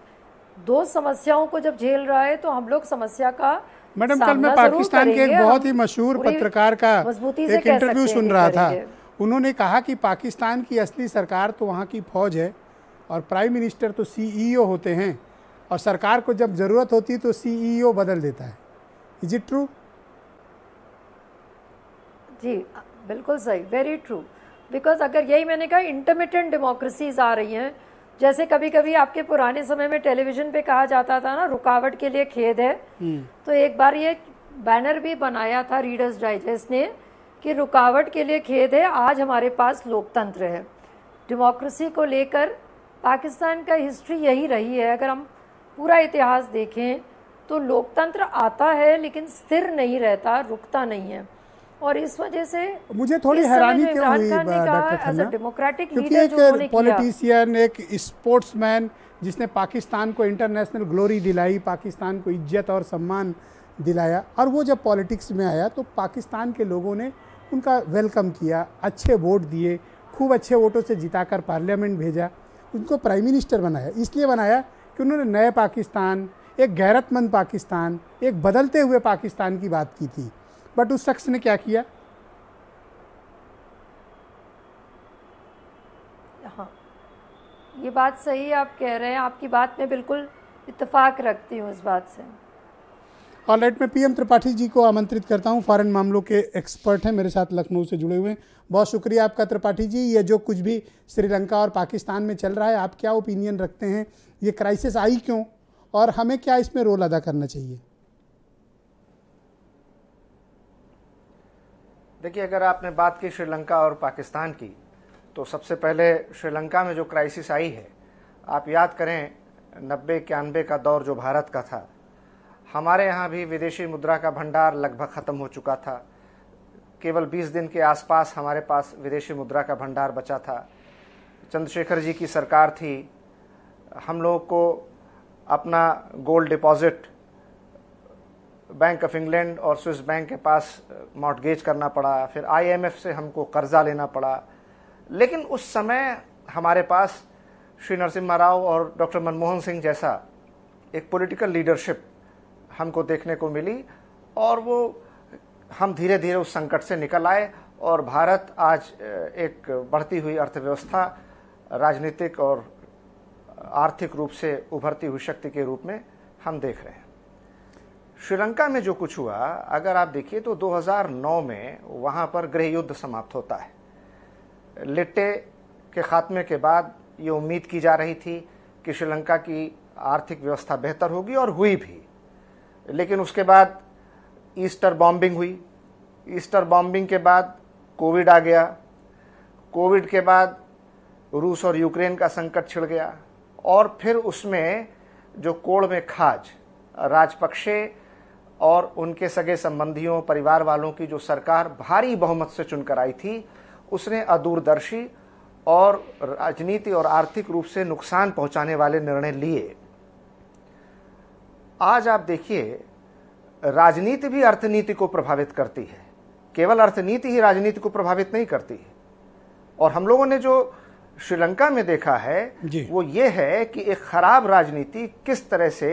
2 समस्याओं को जब झेल रहा है, तो हम लोग समस्या का मैडम, कल मैं पाकिस्तान के एक बहुत ही मशहूर पत्रकार का एक इंटरव्यू सुन रहा था। उन्होंने कहा कि पाकिस्तान की असली सरकार तो वहाँ की फौज है, और प्राइम मिनिस्टर तो CEO होते हैं, और सरकार को जब ज़रूरत होती तो CEO बदल देता है। Is it true? जी बिल्कुल सही, वेरी ट्रू। बिकॉज अगर यही मैंने कहा, इंटरमिटेंट डेमोक्रेसीज आ रही हैं। जैसे कभी कभी आपके पुराने समय में टेलीविज़न पे कहा जाता था ना, रुकावट के लिए खेद है, तो एक बार ये बैनर भी बनाया था रीडर्स डाइजेस्ट ने कि रुकावट के लिए खेद है, आज हमारे पास लोकतंत्र है। डेमोक्रेसी को लेकर पाकिस्तान का हिस्ट्री यही रही है। अगर हम पूरा इतिहास देखें तो लोकतंत्र आता है लेकिन स्थिर नहीं रहता, रुकता नहीं है, और इस वजह से मुझे थोड़ी हैरानी क्यों हुई डॉक्टर खन्ना, डेमोक्रेटिक क्योंकि एक पॉलिटिशियन, एक स्पोर्ट्समैन जिसने पाकिस्तान को इंटरनेशनल ग्लोरी दिलाई, पाकिस्तान को इज्जत और सम्मान दिलाया, और वो जब पॉलिटिक्स में आया तो पाकिस्तान के लोगों ने उनका वेलकम किया, अच्छे वोट दिए, खूब अच्छे वोटों से जिताकर पार्लियामेंट भेजा, उनको प्राइम मिनिस्टर बनाया। इसलिए बनाया कि उन्होंने नए पाकिस्तान, एक गैरतमंद पाकिस्तान, एक बदलते हुए पाकिस्तान की बात की थी। बट उस शख्स ने क्या किया? हाँ, ये बात सही आप कह रहे हैं, आपकी बात में बिल्कुल इत्तेफाक रखती हूँ इस बात से। ऑलराइट, मैं PM त्रिपाठी जी को आमंत्रित करता हूँ, फॉरेन मामलों के एक्सपर्ट हैं, मेरे साथ लखनऊ से जुड़े हुए हैं। बहुत शुक्रिया आपका त्रिपाठी जी। ये जो कुछ भी श्रीलंका और पाकिस्तान में चल रहा है, आप क्या ओपिनियन रखते हैं? ये क्राइसिस आई क्यों, और हमें क्या इसमें रोल अदा करना चाहिए? देखिए, अगर आपने बात की श्रीलंका और पाकिस्तान की, तो सबसे पहले श्रीलंका में जो क्राइसिस आई है, आप याद करें 90-91 का दौर जो भारत का था, हमारे यहाँ भी विदेशी मुद्रा का भंडार लगभग ख़त्म हो चुका था। केवल 20 दिन के आसपास हमारे पास विदेशी मुद्रा का भंडार बचा था। चंद्रशेखर जी की सरकार थी, हम लोगों को अपना gold deposit bank of England और स्विस बैंक के पास मॉर्टगेज करना पड़ा, फिर IMF से हमको कर्जा लेना पड़ा। लेकिन उस समय हमारे पास श्री नरसिम्हा राव और डॉक्टर मनमोहन सिंह जैसा एक पॉलिटिकल लीडरशिप हमको देखने को मिली और वो हम धीरे धीरे उस संकट से निकल आए और भारत आज एक बढ़ती हुई अर्थव्यवस्था, राजनीतिक और आर्थिक रूप से उभरती हुई शक्ति के रूप में हम देख रहे हैं। श्रीलंका में जो कुछ हुआ, अगर आप देखिए तो 2009 में वहाँ पर गृह युद्ध समाप्त होता है। लिट्टे के खात्मे के बाद ये उम्मीद की जा रही थी कि श्रीलंका की आर्थिक व्यवस्था बेहतर होगी और हुई भी, लेकिन उसके बाद ईस्टर बॉम्बिंग हुई। ईस्टर बॉम्बिंग के बाद कोविड आ गया। कोविड के बाद रूस और यूक्रेन का संकट छिड़ गया और फिर उसमें जो कोड़ में खाज, राजपक्षे और उनके सगे संबंधियों, परिवार वालों की जो सरकार भारी बहुमत से चुनकर आई थी, उसने अदूरदर्शी और राजनीति और आर्थिक रूप से नुकसान पहुंचाने वाले निर्णय लिए। आज आप देखिए, राजनीति भी अर्थनीति को प्रभावित करती है, केवल अर्थनीति ही राजनीति को प्रभावित नहीं करती है। और हम लोगों ने जो श्रीलंका में देखा है वो ये है कि एक खराब राजनीति किस तरह से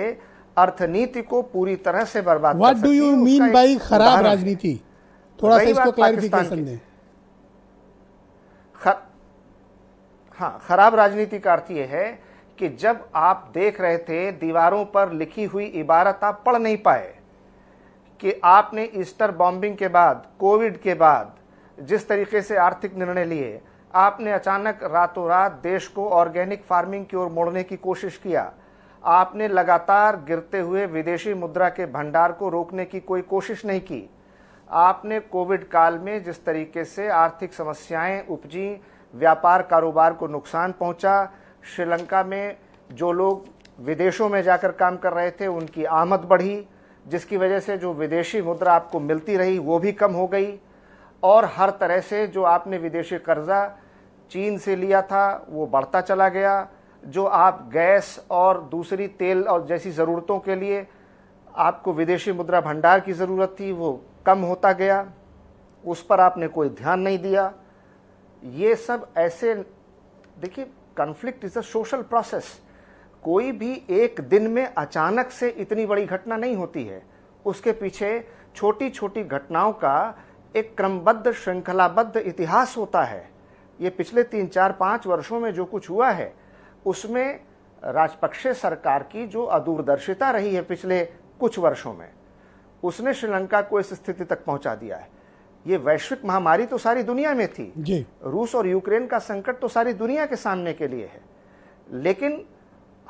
अर्थनीति को पूरी तरह से बर्बाद कर सकती है। What do you mean by खराब राजनीति? थोड़ा सा इसको क्लैरिफिकेशन दें। हाँ, खराब राजनीति का अर्थ यह है कि जब आप देख रहे थे दीवारों पर लिखी हुई इबारत आप पढ़ नहीं पाए कि आपने ईस्टर बॉम्बिंग के बाद, कोविड के बाद जिस तरीके से आर्थिक निर्णय लिए, आपने अचानक रातों रात देश को ऑर्गेनिक फार्मिंग की ओर मोड़ने की कोशिश किया, आपने लगातार गिरते हुए विदेशी मुद्रा के भंडार को रोकने की कोई कोशिश नहीं की, आपने कोविड काल में जिस तरीके से आर्थिक समस्याएं उपजी, व्यापार कारोबार को नुकसान पहुंचा, श्रीलंका में जो लोग विदेशों में जाकर काम कर रहे थे उनकी आमद बढ़ी, जिसकी वजह से जो विदेशी मुद्रा आपको मिलती रही वो भी कम हो गई, और हर तरह से जो आपने विदेशी कर्जा चीन से लिया था वो बढ़ता चला गया। जो आप गैस और दूसरी तेल और जैसी ज़रूरतों के लिए आपको विदेशी मुद्रा भंडार की ज़रूरत थी वो कम होता गया, उस पर आपने कोई ध्यान नहीं दिया। ये सब ऐसे, देखिए, conflict is a social process. कोई भी एक दिन में अचानक से इतनी बड़ी घटना नहीं होती है, उसके पीछे छोटी छोटी घटनाओं का एक क्रमबद्ध श्रृंखलाबद्ध इतिहास होता है। ये पिछले 3-4-5 वर्षों में जो कुछ हुआ है उसमें राजपक्षे सरकार की जो अदूरदर्शिता रही है पिछले कुछ वर्षों में, उसने श्रीलंका को इस स्थिति तक पहुंचा दिया है। ये वैश्विक महामारी तो सारी दुनिया में थी जी। रूस और यूक्रेन का संकट तो सारी दुनिया के सामने के लिए है, लेकिन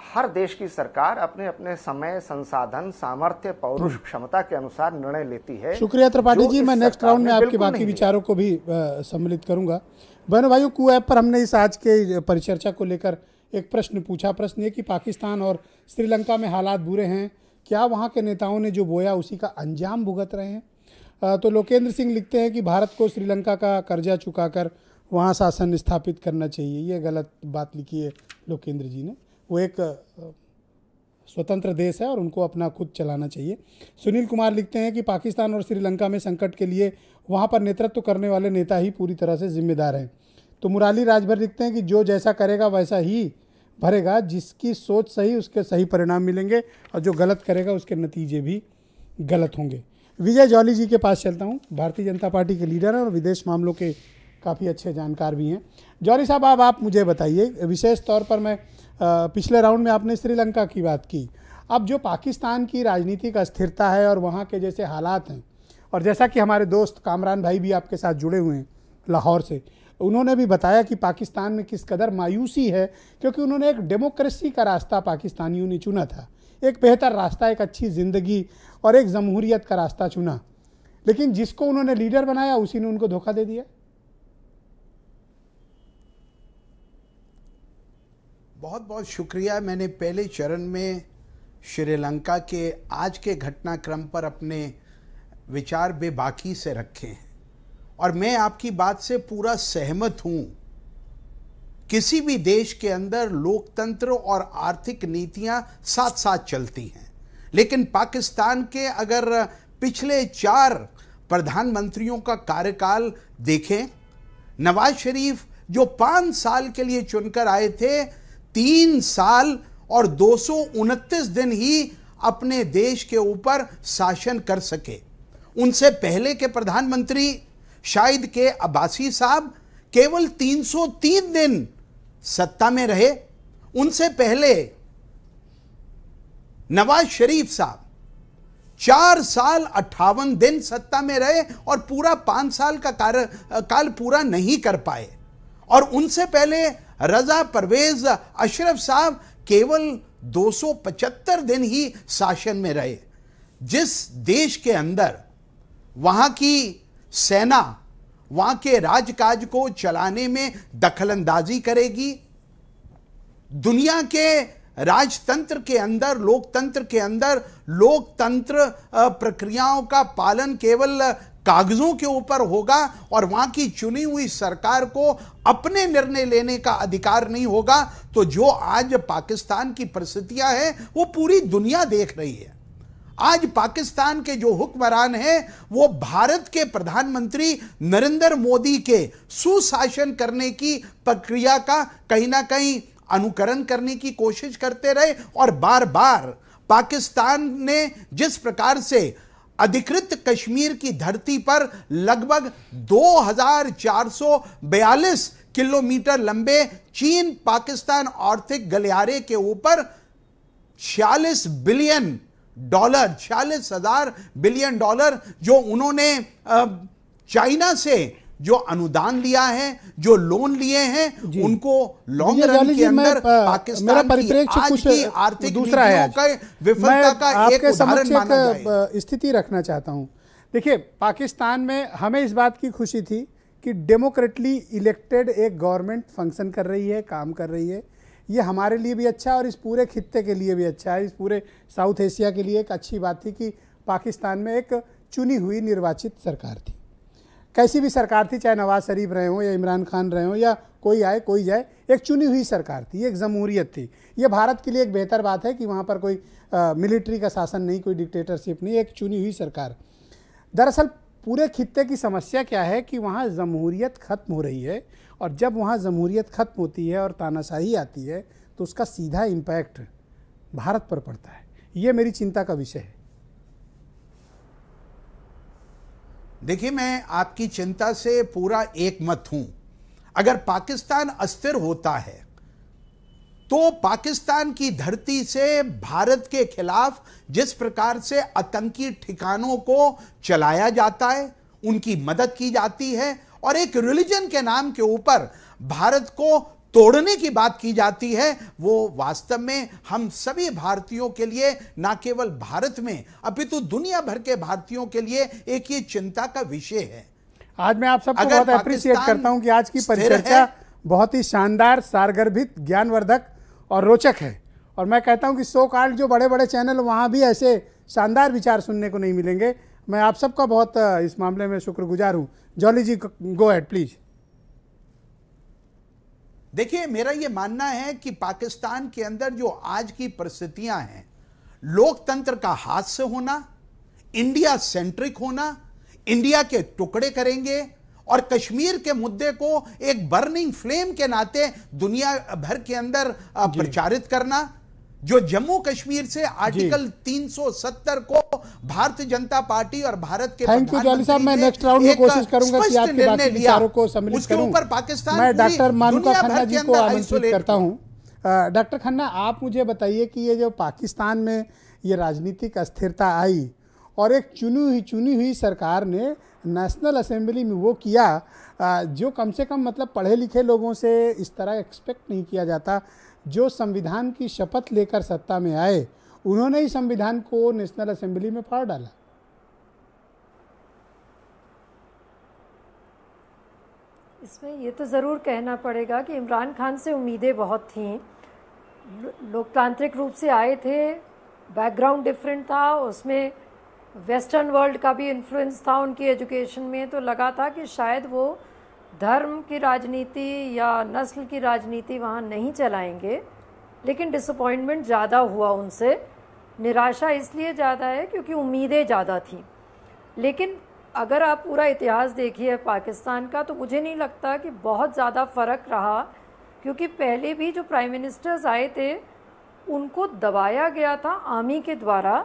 हर देश की सरकार अपने अपने समय, संसाधन, सामर्थ्य, पौरुष, क्षमता के अनुसार निर्णय लेती है। शुक्रिया त्रिपाठी जी। मैं नेक्स्ट राउंड में आपके बाकी विचारों को भी सम्मिलित करूंगा। बहनों भाइयों, कू ऐप पर हमने इस आज के परिचर्चा को लेकर एक प्रश्न पूछा। प्रश्न ये कि पाकिस्तान और श्रीलंका में हालात बुरे हैं, क्या वहाँ के नेताओं ने जो बोया उसी का अंजाम भुगत रहे हैं? तो लोकेंद्र सिंह लिखते हैं कि भारत को श्रीलंका का कर्जा चुकाकर वहाँ शासन स्थापित करना चाहिए। ये गलत बात लिखी है लोकेंद्र जी ने। वो एक स्वतंत्र देश है और उनको अपना खुद चलाना चाहिए। सुनील कुमार लिखते हैं कि पाकिस्तान और श्रीलंका में संकट के लिए वहाँ पर नेतृत्व करने वाले नेता ही पूरी तरह से जिम्मेदार हैं। तो मुराली राजभर लिखते हैं कि जो जैसा करेगा वैसा ही भरेगा, जिसकी सोच सही उसके सही परिणाम मिलेंगे और जो गलत करेगा उसके नतीजे भी गलत होंगे। विजय जौली जी के पास चलता हूँ। भारतीय जनता पार्टी के लीडर हैं और विदेश मामलों के काफ़ी अच्छे जानकार भी हैं। जौली साहब, अब आप मुझे बताइए, विशेष तौर पर मैं पिछले राउंड में आपने श्रीलंका की बात की, अब जो पाकिस्तान की राजनीतिक अस्थिरता है और वहाँ के जैसे हालात हैं, और जैसा कि हमारे दोस्त कामरान भाई भी आपके साथ जुड़े हुए हैं लाहौर से, उन्होंने भी बताया कि पाकिस्तान में किस कदर मायूसी है, क्योंकि उन्होंने एक डेमोक्रेसी का रास्ता पाकिस्तानियों ने चुना था, एक बेहतर रास्ता, एक अच्छी ज़िंदगी और एक जमहूरियत का रास्ता चुना, लेकिन जिसको उन्होंने लीडर बनाया उसी ने उनको धोखा दे दिया। बहुत बहुत शुक्रिया। मैंने पहले चरण में श्रीलंका के आज के घटनाक्रम पर अपने विचार बेबाकी से रखे हैं और मैं आपकी बात से पूरा सहमत हूं। किसी भी देश के अंदर लोकतंत्र और आर्थिक नीतियां साथ साथ चलती हैं, लेकिन पाकिस्तान के अगर पिछले 4 प्रधानमंत्रियों का कार्यकाल देखें, नवाज शरीफ जो 5 साल के लिए चुनकर आए थे, 3 साल और 229 दिन ही अपने देश के ऊपर शासन कर सके। उनसे पहले के प्रधानमंत्री शाहिद के अब्बासी साहब केवल 303 दिन सत्ता में रहे। उनसे पहले नवाज शरीफ साहब 4 साल 58 दिन सत्ता में रहे और पूरा 5 साल का कार्यकाल पूरा नहीं कर पाए। और उनसे पहले रजा परवेज अशरफ साहब केवल 275 दिन ही शासन में रहे। जिस देश के अंदर वहां की सेना वहां के राजकाज को चलाने में दखलंदाजी करेगी, दुनिया के राजतंत्र के अंदर, लोकतंत्र के अंदर लोकतंत्र प्रक्रियाओं का पालन केवल कागजों के ऊपर होगा और वहां की चुनी हुई सरकार को अपने निर्णय लेने का अधिकार नहीं होगा, तो जो आज पाकिस्तान की परिस्थितियां हैं वो पूरी दुनिया देख रही है। आज पाकिस्तान के जो हुक्मरान हैं वो भारत के प्रधानमंत्री नरेंद्र मोदी के सुशासन करने की प्रक्रिया का कहीं ना कहीं अनुकरण करने की कोशिश करते रहे और बार बार पाकिस्तान ने जिस प्रकार से अधिकृत कश्मीर की धरती पर लगभग 2442 किलोमीटर लंबे चीन पाकिस्तान आर्थिक गलियारे के ऊपर 46 हजार बिलियन डॉलर जो उन्होंने चाइना से जो अनुदान लिया है, जो लोन लिए हैं, उनको लॉन्ग रन के अंदर पाकिस्तान की आज की आर्थिक नीतियों का विफलता का एक उदाहरण माना जाए। स्थिति रखना चाहता हूं। देखिए, पाकिस्तान में हमें इस बात की खुशी थी कि डेमोक्रेटली इलेक्टेड एक गवर्नमेंट फंक्शन कर रही है, काम कर रही है। ये हमारे लिए भी अच्छा है और इस पूरे खित्ते के लिए भी अच्छा है। इस पूरे साउथ एशिया के लिए एक अच्छी बात थी कि पाकिस्तान में एक चुनी हुई निर्वाचित सरकार थी। कैसी भी सरकार थी, चाहे नवाज शरीफ रहे हों या इमरान खान रहे हों या कोई आए कोई जाए, एक चुनी हुई सरकार थी, एक जमहूरियत थी। ये भारत के लिए एक बेहतर बात है कि वहाँ पर कोई मिलिट्री का शासन नहीं, कोई डिक्टेटरशिप नहीं, एक चुनी हुई सरकार। दरअसल पूरे खित्ते की समस्या क्या है कि वहाँ जमहूरियत ख़त्म हो रही है और जब वहाँ जमहूरियत ख़त्म होती है और तानाशाही आती है तो उसका सीधा इम्पैक्ट भारत पर पड़ता है। ये मेरी चिंता का विषय है। देखिए, मैं आपकी चिंता से पूरा एक मत हूं। अगर पाकिस्तान अस्थिर होता है तो पाकिस्तान की धरती से भारत के खिलाफ जिस प्रकार से आतंकी ठिकानों को चलाया जाता है, उनकी मदद की जाती है और एक रिलीजन के नाम के ऊपर भारत को तोड़ने की बात की जाती है, वो वास्तव में हम सभी भारतीयों के लिए, ना केवल भारत में अपितु दुनिया भर के भारतीयों के लिए एक ये चिंता का विषय है। आज मैं आप सबको बहुत अप्रिशिएट करता हूं कि आज की परिचर्चा बहुत ही शानदार, सारगर्भित, ज्ञानवर्धक और रोचक है। और मैं कहता हूं कि सो कॉल्ड जो बड़े बड़े चैनल, वहां भी ऐसे शानदार विचार सुनने को नहीं मिलेंगे। मैं आप सबका बहुत इस मामले में शुक्रगुजार हूं। Jolly ji, go ahead please. देखिए, मेरा यह मानना है कि पाकिस्तान के अंदर जो आज की परिस्थितियां हैं, लोकतंत्र का हाथ से होना, इंडिया सेंट्रिक होना, इंडिया के टुकड़े करेंगे और कश्मीर के मुद्दे को एक बर्निंग फ्लेम के नाते दुनिया भर के अंदर प्रचारित करना, जो जम्मू कश्मीर से आर्टिकल 370 को भारतीय जनता पार्टी और भारत के थैंक यू जॉली साहब। मैं नेक्स्ट राउंड में कोशिश करूंगा कि आपके बाकी विचारों को सम्मिलित करूं। ऊपर पाकिस्तान, मैं डॉक्टर मानुका खन्ना जी को आमंत्रित करता हूं। डॉक्टर खन्ना, आप मुझे बताइए कि ये जो पाकिस्तान में ये राजनीतिक अस्थिरता आई और एक चुनी हुई सरकार ने नेशनल असेंबली में वो किया जो कम से कम मतलब पढ़े लिखे लोगों से इस तरह एक्सपेक्ट नहीं किया जाता। जो संविधान की शपथ लेकर सत्ता में आए, उन्होंने ही संविधान को नेशनल असेंबली में फाड़ डाला। इसमें ये तो ज़रूर कहना पड़ेगा कि इमरान खान से उम्मीदें बहुत थीं। लोकतांत्रिक रूप से आए थे, बैकग्राउंड डिफरेंट था, उसमें वेस्टर्न वर्ल्ड का भी इन्फ्लुएंस था उनकी एजुकेशन में, तो लगा था कि शायद वो धर्म की राजनीति या नस्ल की राजनीति वहाँ नहीं चलाएंगे। लेकिन डिसअपॉइंटमेंट ज़्यादा हुआ उनसे, निराशा इसलिए ज़्यादा है क्योंकि उम्मीदें ज़्यादा थीं। लेकिन अगर आप पूरा इतिहास देखिए पाकिस्तान का, तो मुझे नहीं लगता कि बहुत ज़्यादा फ़र्क रहा, क्योंकि पहले भी जो प्राइम मिनिस्टर्स आए थे उनको दबाया गया था आर्मी के द्वारा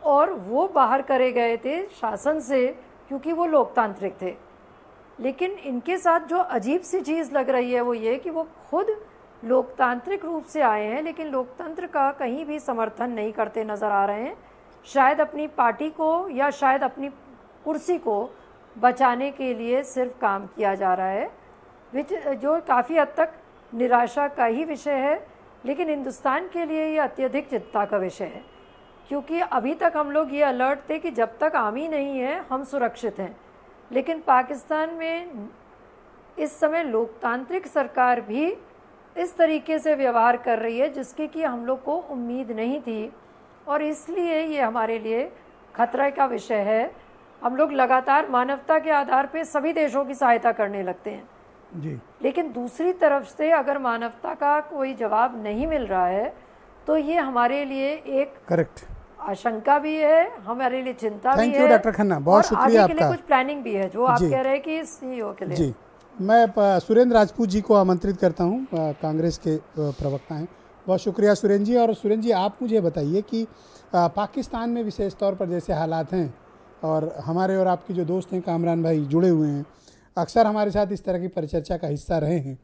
और वो बाहर करे गए थे शासन से क्योंकि वो लोकतांत्रिक थे। लेकिन इनके साथ जो अजीब सी चीज़ लग रही है वो ये कि वो खुद लोकतांत्रिक रूप से आए हैं लेकिन लोकतंत्र का कहीं भी समर्थन नहीं करते नज़र आ रहे हैं। शायद अपनी पार्टी को या शायद अपनी कुर्सी को बचाने के लिए सिर्फ काम किया जा रहा है, जो काफ़ी हद तक निराशा का ही विषय है। लेकिन हिंदुस्तान के लिए ये अत्यधिक चिंता का विषय है क्योंकि अभी तक हम लोग ये अलर्ट थे कि जब तक आर्मी नहीं है हम सुरक्षित हैं, लेकिन पाकिस्तान में इस समय लोकतांत्रिक सरकार भी इस तरीके से व्यवहार कर रही है जिसकी कि हम लोग को उम्मीद नहीं थी और इसलिए ये हमारे लिए खतरे का विषय है। हम लोग लगातार मानवता के आधार पे सभी देशों की सहायता करने लगते हैं जी, लेकिन दूसरी तरफ से अगर मानवता का कोई जवाब नहीं मिल रहा है तो ये हमारे लिए एक करेक्ट आशंका भी है, हमारे लिए चिंता भी है। थैंक यू डॉक्टर खन्ना, बहुत शुक्रिया आगे के लिए आपका। कुछ प्लानिंग भी है जो आप कह रहे हैं कि सीईओ के लिए। जी, मैं सुरेंद्र राजपूत जी को आमंत्रित करता हूं, कांग्रेस के प्रवक्ता हैं। बहुत शुक्रिया सुरेंद्र जी। और सुरेंद्र जी, आप मुझे बताइए कि पाकिस्तान में विशेष तौर पर जैसे हालात हैं और हमारे और आपके जो दोस्त हैं कामरान भाई जुड़े हुए हैं, अक्सर हमारे साथ इस तरह की परिचर्चा का हिस्सा रहे हैं।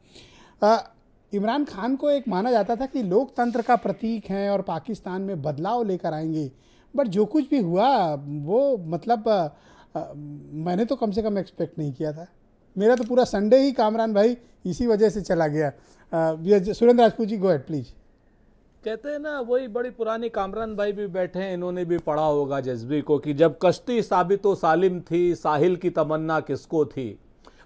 इमरान खान को एक माना जाता था कि लोकतंत्र का प्रतीक हैं और पाकिस्तान में बदलाव लेकर आएंगे, बट जो कुछ भी हुआ वो मतलब मैंने तो कम से कम एक्सपेक्ट नहीं किया था। मेरा तो पूरा संडे ही कामरान भाई इसी वजह से चला गया। Surendra Rajput ji, go ahead please. कहते हैं ना, वही बड़ी पुरानी, कामरान भाई भी बैठे हैं, इन्होंने भी पढ़ा होगा जज्बी को कि जब कश्ती साबित व सालिम थी, साहिल की तमन्ना किसको थी।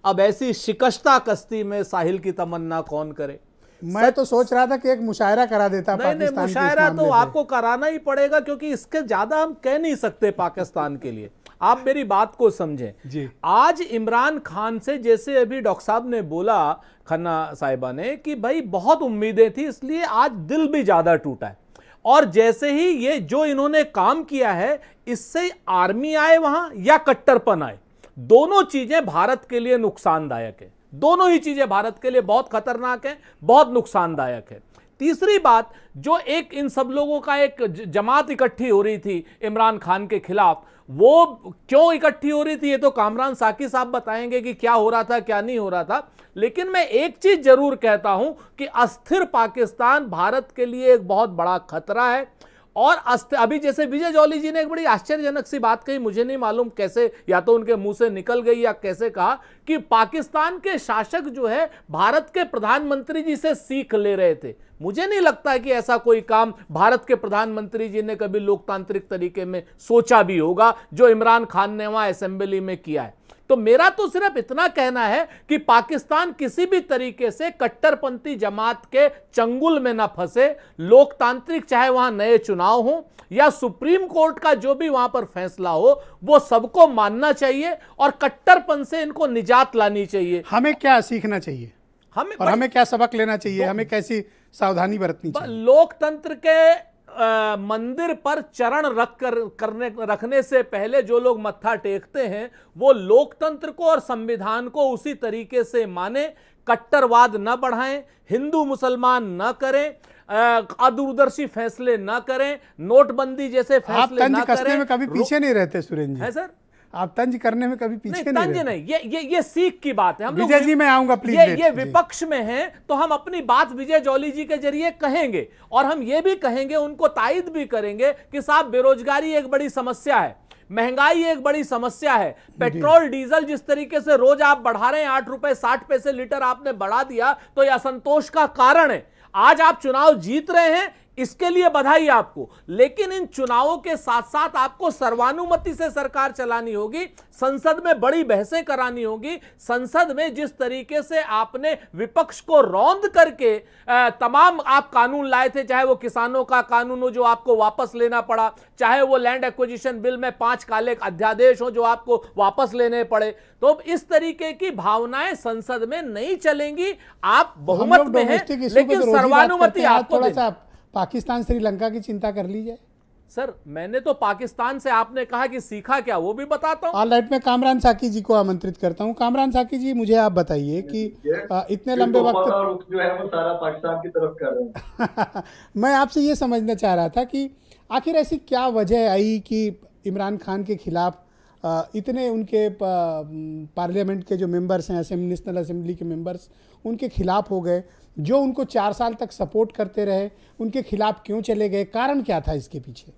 अब ऐसी शिकस्ता कश्ती में साहिल की तमन्ना कौन करे। मैं तो सोच रहा था कि एक मुशायरा करा देता नहीं, पाकिस्तान मुशायरा तो आपको कराना ही पड़ेगा क्योंकि इसके ज्यादा हम कह नहीं सकते पाकिस्तान के लिए। आप मेरी बात को समझें जी। आज इमरान खान से, जैसे अभी डॉक्टर साहब ने बोला, खन्ना साहिबा ने, कि भाई बहुत उम्मीदें थी इसलिए आज दिल भी ज्यादा टूटा है। और जैसे ही ये जो इन्होंने काम किया है, इससे आर्मी आए वहां या कट्टरपन आए, दोनों चीजें भारत के लिए नुकसानदायक है। दोनों ही चीजें भारत के लिए बहुत खतरनाक है, बहुत नुकसानदायक है। तीसरी बात, जो एक इन सब लोगों का एक जमात इकट्ठी हो रही थी इमरान खान के खिलाफ, वो क्यों इकट्ठी हो रही थी ये तो कामरान साकी साहब बताएंगे कि क्या हो रहा था क्या नहीं हो रहा था। लेकिन मैं एक चीज जरूर कहता हूं कि अस्थिर पाकिस्तान भारत के लिए एक बहुत बड़ा खतरा है। और अभी जैसे विजय जॉली जी ने एक बड़ी आश्चर्यजनक सी बात कही, मुझे नहीं मालूम कैसे, या तो उनके मुंह से निकल गई या कैसे कहा, कि पाकिस्तान के शासक जो है भारत के प्रधानमंत्री जी से सीख ले रहे थे। मुझे नहीं लगता कि ऐसा कोई काम भारत के प्रधानमंत्री जी ने कभी लोकतांत्रिक तरीके में सोचा भी होगा जो इमरान खान ने वहां असेंबली में किया है। तो मेरा तो सिर्फ इतना कहना है कि पाकिस्तान किसी भी तरीके से कट्टरपंथी जमात के चंगुल में ना फंसे। लोकतांत्रिक, चाहे वहां नए चुनाव हो या सुप्रीम कोर्ट का जो भी वहां पर फैसला हो, वो सबको मानना चाहिए और कट्टरपन से इनको निजात लानी चाहिए। हमें क्या सीखना चाहिए और हमें क्या सबक लेना चाहिए, हमें कैसी सावधानी बरतनी चाहिए? लोकतंत्र के मंदिर पर चरण रखने से पहले जो लोग मत्था टेकते हैं वो लोकतंत्र को और संविधान को उसी तरीके से माने, कट्टरवाद न बढ़ाएं, हिंदू मुसलमान न करें, अदूरदर्शी फैसले न करें, नोटबंदी जैसे फैसले न करें। कसने में कभी पीछे नहीं रहते सुरेंद्र जी। है सर, आप तंज करने में कभी पीछे नहीं रहते। नहीं, ये सीख की बात है। हम विजय जी मैं आऊंगा प्लीज। ये विपक्ष में हैं तो हम अपनी बात विजय जॉली जी के जरिए कहेंगे और हम ये भी कहेंगे, उनको तायद भी करेंगे कि साहब बेरोजगारी एक बड़ी समस्या है, महंगाई एक बड़ी समस्या है, पेट्रोल डीजल जिस तरीके से रोज आप बढ़ा रहे हैं, 8 रुपए 60 पैसे लीटर आपने बढ़ा दिया, तो यह असंतोष का कारण है। आज आप चुनाव जीत रहे हैं, इसके लिए बधाई आपको, लेकिन इन चुनावों के साथ साथ आपको सर्वानुमति से सरकार चलानी होगी, संसद में बड़ी बहसें करानी होगी। संसद में जिस तरीके से आपने विपक्ष को रौंद करके तमाम आप कानून लाए थे, चाहे वो किसानों का कानून हो जो आपको वापस लेना पड़ा, चाहे वो लैंड एक्विजिशन बिल में 5 काले अध्यादेश हो जो आपको वापस लेने पड़े, तो इस तरीके की भावनाएं संसद में नहीं चलेंगी। आप बहुमत में हैं, लेकिन सर्वानुमति आपको थोड़ा सा पाकिस्तान श्रीलंका की चिंता कर ली जाए। सर मैंने तो पाकिस्तान से आपने कहा कि सीखा क्या, वो भी बताता हूँ। ऑल राइट, मैं कामरान साकी जी को आमंत्रित करता हूँ। कामरान साकी जी, मुझे आप बताइए कि इतने लंबे वक्त जो है वो सारा पाकिस्तान की तरफ कर रहे हैं। मैं आपसे ये समझना चाह रहा था कि आखिर ऐसी क्या वजह आई कि इमरान खान के खिलाफ इतने उनके पार्लियामेंट के जो मेंबर्स हैं, नेशनल असेंबली के मेंबर्स, उनके खिलाफ हो गए। जो उनको 4 साल तक सपोर्ट करते रहे, उनके खिलाफ क्यों चले गए? कारण क्या था इसके पीछे?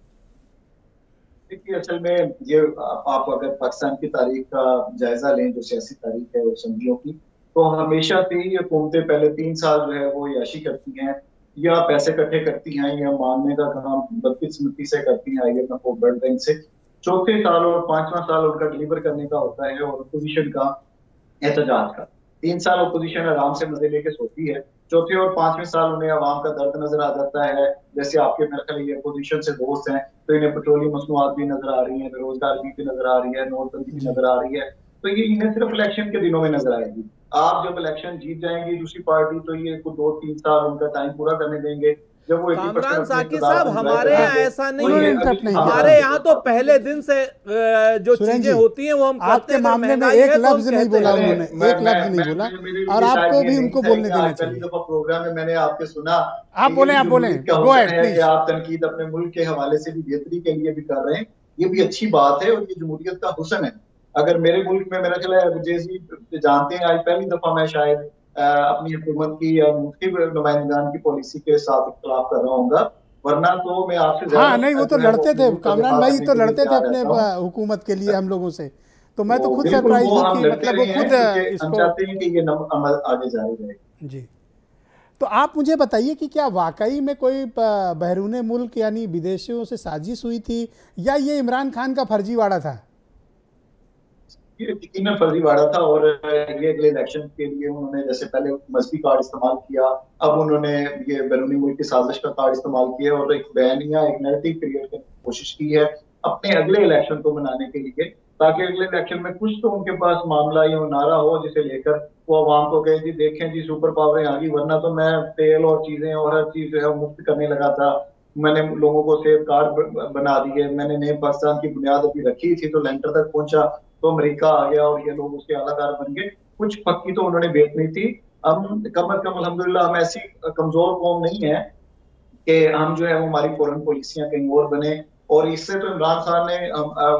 देखिए, असल में ये आप अगर पाकिस्तान की तारीख का जायजा लें, जो सियासी तारीख है उस सदियों की, तो हमेशा से ही हुकूमतें पहले 3 साल जो है वो याशी करती हैं, या पैसे इकट्ठे करती हैं, या मांगने का काम बदकिस्मती से करती हैं IMF और वर्ल्ड बैंक से। चौथे साल और 5वां साल उनका डिलीवर करने का होता है, और अपोजिशन का एहतजाज का। 3 साल अपोजिशन आराम से मजे लेके सोती है, चौथे और 5वें साल उन्हें आवाम का दर्द नजर आ जाता है। जैसे आपके मेरे ख्याल ये अपोजिशन से दोस्त हैं, तो इन्हें पेट्रोलियम मसनूआत भी नजर आ रही है, बेरोजगारी भी नजर आ रही है, नोटबंदी भी नजर आ रही है, तो ये इन्हें सिर्फ इलेक्शन के दिनों में नजर आएगी। आप जब इलेक्शन जीत जाएंगी दूसरी पार्टी, तो ये 2-3 साल उनका टाइम पूरा करने देंगे। जब वो कामरान साकी साहब, हमारे यहाँ ऐसा नहीं है, नहीं, हमारे यहाँ तो पहले दिन से जो चीजें होती हैं वो हम आपके मामले में एक लफ्ज नहीं बोला उन्होंने, एक लफ्ज नहीं बोला, और आपको भी उनको बोलने देना चाहिए। पहली दफा प्रोग्राम में मैंने आपके सुना, आप बोले गो अहेड प्लीज। आप तनकीद अपने मुल्क के हवाले से भी बेहतरी के लिए भी कर रहे हैं, ये भी अच्छी बात है, और ये जमहूरियत का हुस्न है। अगर मेरे मुल्क में, मेरा ख्याल है जैसी जानते हैं, आज पहली दफा मैं शायद अपनी हुकूमत की या मुख्तलिफ नुमाइंदान की पॉलिसी के साथ इख्तिलाफ कर रहा हूँगा, वरना तो मैं आपसे हाँ नहीं, वो तो लड़ते थे कामरान भाई, तो लड़ते थे अपने हुकूमत के लिए हम लोगों से, तो मैं तो खुद सरप्राइज हूँ कि मतलब वो खुद इसको चाहते हैं कि ये अमल आगे जारी रहे। जी, तो आप मुझे बताइए कि क्या वाकई में कोई बहरून मुल्क यानी विदेशियों से साजिश हुई थी, या ये इमरान खान का फर्जीवाड़ा था? ये यकीनन फर्जीवाड़ा था, और ये अगले इलेक्शन के लिए उन्होंने जैसे पहले मजहबी कार्ड इस्तेमाल किया, अब उन्होंने ये बैरूनी मुल्क की साजिश का कार्ड इस्तेमाल किया, और एक बयानिया, एक नैरेटिव क्रिएट करने की कोशिश की है अपने अगले इलेक्शन को मनाने के लिए, ताकि अगले इलेक्शन में कुछ तो उनके पास मामला या नारा हो जिसे लेकर वो आवाम को कहे जी देखें जी सुपर पावरें आ गई, वरना तो मैं तेल और चीजें और हर चीज जो है मुफ्त करने लगा था, मैंने लोगों को सेहत कार्ड बना दिए, मैंने नए पाकिस्तान की बुनियाद अभी रखी थी, तो लेंटर तक पहुंचा तो अमेरिका आ गया और ये लोग उसके अलाकार बन गए। कुछ पक्की तो उन्होंने बेचनी थी। हम कम अज कम अल्हम्दुलिल्लाह हम ऐसी कमजोर कौम नहीं है कि हम जो है वो हमारी फॉरेन पॉलिसियां कहीं और बने, और इससे तो इमरान खान ने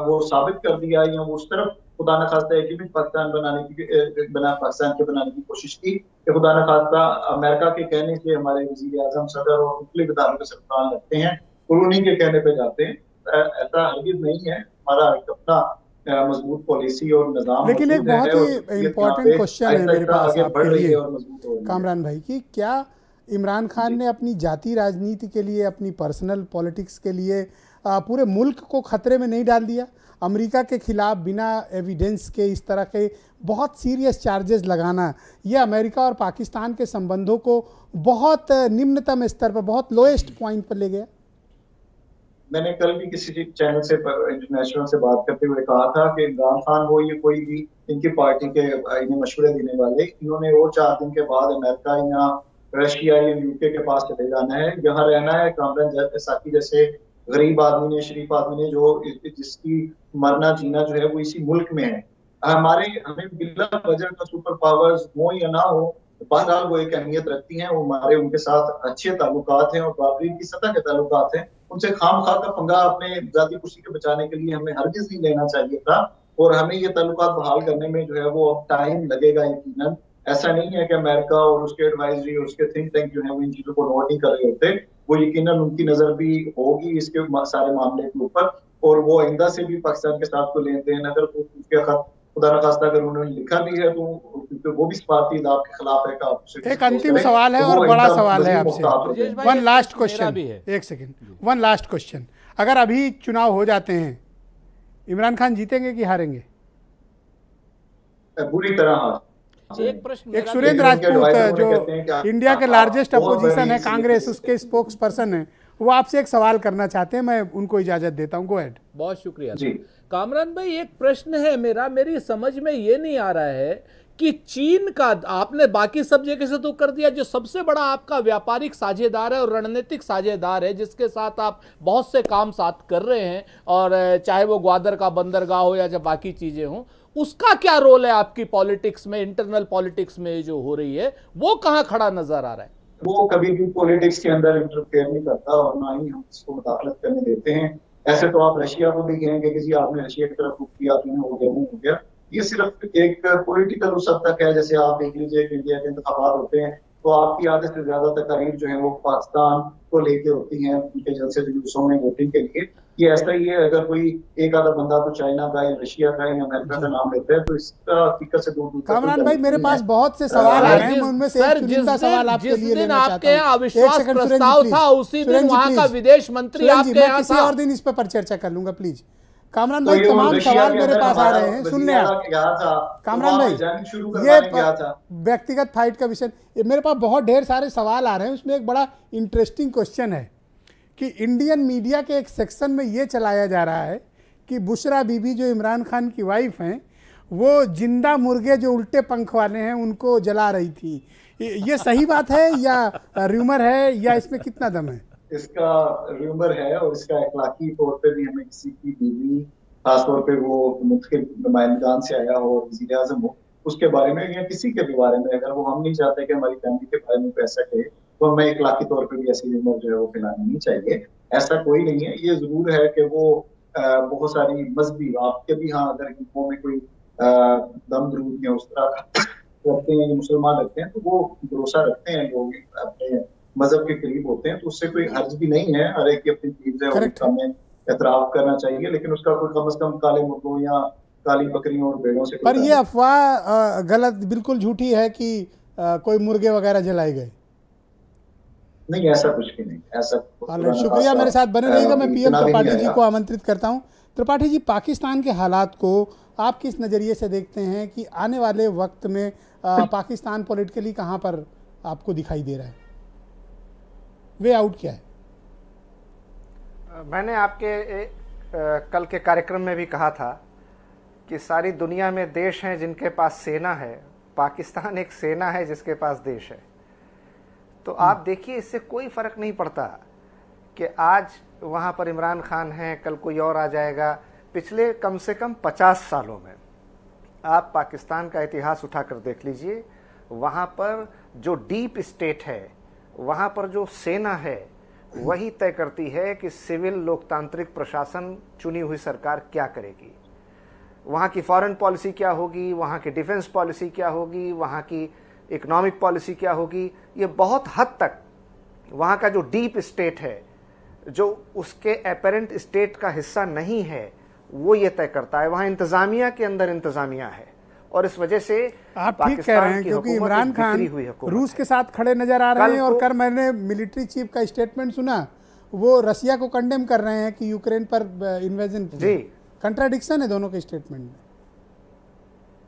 वो साबित कर दिया, या उस तरफ खुदा न खास्ता है कि भी पाकिस्तान पाकिस्तान के बनाने की कोशिश की कि खुदा न खास्ता अमेरिका के कहने से हमारे वजीर आजम, सदर और मुख्तलिफ इदारों के सरबराह लगते हैं, और उन्हीं के कहने पे जाते हैं। ऐसा हरगिज़ नहीं है, हमारा एक अपना मजबूत पॉलिसी और निजाम। लेकिन एक बहुत ही इम्पोर्टेंट क्वेश्चन है मेरे पास आपके लिए कामरान भाई, कि क्या इमरान खान ने अपनी जाति राजनीति के लिए, अपनी पर्सनल पॉलिटिक्स के लिए पूरे मुल्क को खतरे में नहीं डाल दिया? अमेरिका के खिलाफ बिना एविडेंस के इस तरह के बहुत सीरियस चार्जेस लगाना, यह अमेरिका और पाकिस्तान के संबंधों को बहुत निम्नतम स्तर पर, बहुत लोएस्ट पॉइंट पर ले गया। मैंने कल भी किसी चैनल से, इंटरनेशनल से बात करते हुए कहा था कि इमरान खान हो या कोई भी इनकी पार्टी के इन्हें मशवरे देने वाले, इन्होंने और 4 दिन के बाद अमेरिका या रशिया या यूके के पास चले जाना है, यहाँ रहना है। कामरान साकी जैसे गरीब आदमी ने, शरीफ आदमी ने, जो जिसकी मरना जीना जो है वो इसी मुल्क में है, हमें बिला वजह का सुपर पावर्स हो या ना हो, बहरहाल वो एक अहमियत रखती हैं, वो हमारे उनके साथ अच्छे ताल्लुकात हैं और बराबरी की सतह के ताल्लुकात हैं। उनसे खामखा का पंगा अपने जाती कुर्सी के बचाने के लिए हमें हरगिज़ नहीं लेना चाहिए था, और हमें ये ताल्लुकात बहाल करने में जो है वो अब टाइम लगेगा यकीनन। ऐसा नहीं है कि अमेरिका और उसके एडवाइजरी और उसके थिंक टैंक जो है वो इन चीजों को नोट नहीं कर रहे होते, वो यकीनन उनकी नजर भी होगी इसके सारे मामले के ऊपर, और वो आइंदा से भी पाकिस्तान के साथ को लेते हैं। अगर उसके खत खुदा न खास्ता अगर उन्होंने लिखा भी है तो वो भी सिफारती आपके खिलाफ है। एक अंतिम सवाल है और बड़ा सवाल है आपसे, वन लास्ट क्वेश्चन, एक सेकंड, वन लास्ट क्वेश्चन। अगर अभी चुनाव हो जाते हैं, इमरान खान जीतेंगे कि हारेंगे? बुरी तरह। एक सुरेंद्र राजपूत जो इंडिया के लार्जेस्ट अपोजिशन है कांग्रेस, उसके स्पोक्स पर्सन है, वो आपसे एक सवाल करना चाहते हैं, मैं उनको इजाजत देता हूं। Go ahead. बहुत शुक्रिया कामरान भाई। एक प्रश्न है मेरा, मेरी समझ में ये नहीं आ रहा है कि चीन का आपने बाकी सब जगह से तो कर दिया, जो सबसे बड़ा आपका व्यापारिक साझेदार है और रणनीतिक साझेदार है, जिसके साथ आप बहुत से काम साथ कर रहे हैं, और चाहे वो ग्वादर का बंदरगाह हो या चाहे बाकी चीजें हों, उसका क्या रोल है आपकी पॉलिटिक्स में, इंटरनल पॉलिटिक्स में जो हो रही है, वो कहां खड़ा नजर आ रहा है? वो कभी भी पॉलिटिक्स के अंदर इंटरफेयर नहीं करता और ना ही हम इसको मुदाखलत करने देते हैं। ऐसे तो आप रशिया को भी कहेंगे कि जी आपने रशिया की तरफ रुख किया, हो गया नहीं हो गया। ये सिर्फ एक पॉलिटिकल उस हद तक है, जैसे आप देख लीजिए कि इंडिया के इंतखाबात होते हैं तो आपकी आधे से ज्यादा तकारीर जो है वो पाकिस्तान को लेके होती हैं, उनके जलसे जुलूसों में वोटिंग के लिए। ये ऐसा ही है, अगर कोई एक आधा बंदा तो चाइना का या रशिया का या अमेरिका का नाम लेता है तो इसका हकीकत से दूर दूर कामरान भाई, मेरे पास बहुत से सवाल आ रहे हैं, उनमें से एक चुनिंदा सवाल आपके लिए लेना चाहता हूं। अविश्वास प्रस्ताव था उसी दिन वहां का विदेश मंत्री आपके यहाँ किसी और दिन इस पर चर्चा कर लूंगा प्लीज। कामरान भाई, तमाम सवाल मेरे पास आ रहे हैं, सुन लें आप। कामरान भाई, ये व्यक्तिगत फाइट का विषय, मेरे पास बहुत ढेर सारे सवाल आ रहे हैं। उसमें एक बड़ा इंटरेस्टिंग क्वेश्चन है कि इंडियन मीडिया के एक सेक्शन में ये चलाया जा रहा है कि बुशरा बीबी जो इमरान खान की वाइफ हैं, वो जिंदा मुर्गे जो उल्टे पंख वाले हैं उनको जला रही थी। ये सही बात है या र्यूमर है, या इसमें कितना दम है? इसका र्यूमर है और इसका इखलाकी तौर पे भी हमें किसी की बीवी, खासतौर पे वो मुख्य नुमाइंदान से आया हो, वज़ीर आज़म हो, उसके बारे में या किसी के भी बारे में, अगर वो हम नहीं चाहते कि हमारी फैमिली के बारे में ऐसा कहे तो हमें इखलाकी तौर पे भी ऐसी र्यूमर जो है वो फैलानी नहीं चाहिए। ऐसा कोई नहीं है। ये जरूर है कि वो बहुत सारी मजहबी, आपके भी यहाँ अगर हिंदुओं में कोई दम दरूद या उस तरह करते हैं, मुसलमान रखते हैं, तो वो भरोसा रखते हैं, लोग अपने मजहब के करीब होते हैं, तो उससे कोई हर्ज भी नहीं है। हर एक की अपनी चीज है, उसका हमें एतराफ करना चाहिए, लेकिन उसका कोई कम से कम काले मुर्गों या काली बकरियों और भेड़ों से। पर ये अफवाह गलत, बिल्कुल झूठी है कि कोई मुर्गे वगैरह जलाए गए। नहीं, ऐसा कुछ भी नहीं। ऐसा शुक्रिया, मेरे साथ बने रहिएगा। मैं पीएम त्रिपाठी जी को आमंत्रित करता हूँ। त्रिपाठी जी, पाकिस्तान के हालात को आप किस नज़रिए से देखते हैं कि आने वाले वक्त में पाकिस्तान पॉलिटिकली कहाँ पर आपको दिखाई दे रहा है? वे आउट क्या है? मैंने आपके कल के कार्यक्रम में भी कहा था कि सारी दुनिया में देश हैं जिनके पास सेना है, पाकिस्तान एक सेना है जिसके पास देश है। तो आप देखिए, इससे कोई फर्क नहीं पड़ता कि आज वहाँ पर इमरान खान है, कल कोई और आ जाएगा। पिछले कम से कम 50 सालों में आप पाकिस्तान का इतिहास उठाकर देख लीजिए, वहाँ पर जो डीप स्टेट है, वहाँ पर जो सेना है, वही तय करती है कि सिविल लोकतांत्रिक प्रशासन, चुनी हुई सरकार क्या करेगी। वहाँ की फॉरेन पॉलिसी क्या होगी, वहाँ की डिफेंस पॉलिसी क्या होगी, वहाँ की इकोनॉमिक पॉलिसी क्या होगी, ये बहुत हद तक वहाँ का जो डीप स्टेट है, जो उसके एपेरेंट स्टेट का हिस्सा नहीं है, वो ये तय करता है। वहाँ इंतजामिया के अंदर इंतजामिया है, और इस वजह से आप ठीक कह रहे हैं, क्योंकि इमरान खान रूस के साथ खड़े नजर आ रहे हैं। और कल मैंने मिलिट्री चीफ का स्टेटमेंट सुना, वो रशिया को कंडेम कर रहे हैं कि यूक्रेन पर इन्वेजन। जी, कंट्राडिक्शन है दोनों के स्टेटमेंट में।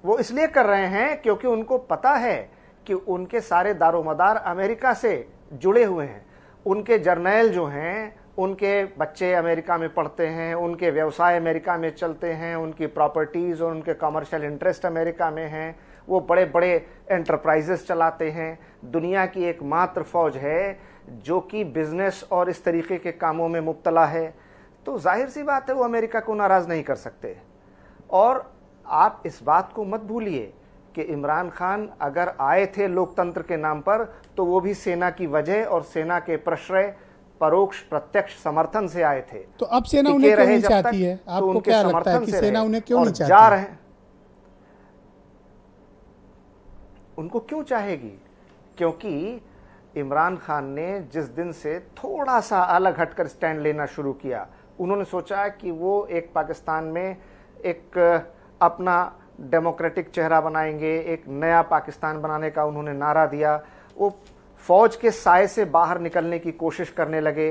वो इसलिए कर रहे हैं क्योंकि उनको पता है कि उनके सारे दारोमदार अमेरिका से जुड़े हुए हैं। उनके जर्नैल जो हैं, उनके बच्चे अमेरिका में पढ़ते हैं, उनके व्यवसाय अमेरिका में चलते हैं, उनकी प्रॉपर्टीज़ और उनके कमर्शियल इंटरेस्ट अमेरिका में हैं, वो बड़े बड़े एंटरप्राइजेस चलाते हैं। दुनिया की एकमात्र फौज है जो कि बिजनेस और इस तरीके के कामों में मुब्तला है। तो जाहिर सी बात है वो अमेरिका को नाराज़ नहीं कर सकते। और आप इस बात को मत भूलिए कि इमरान खान अगर आए थे लोकतंत्र के नाम पर, तो वो भी सेना की वजह और सेना के प्रश्रय, परोक्ष प्रत्यक्ष समर्थन से आए थे। तो अब सेना उन्हें क्यों नहीं चाहती है? आपको तो क्या लगता है कि सेना उन्हें क्यों नहीं चाहती? जा रहे हैं। उनको क्यों चाहेगी? क्योंकि इमरान खान ने जिस दिन से थोड़ा सा अलग हटकर स्टैंड लेना शुरू किया, उन्होंने सोचा कि वो एक पाकिस्तान में एक अपना डेमोक्रेटिक चेहरा बनाएंगे, एक नया पाकिस्तान बनाने का उन्होंने नारा दिया। वो फौज के साए से बाहर निकलने की कोशिश करने लगे।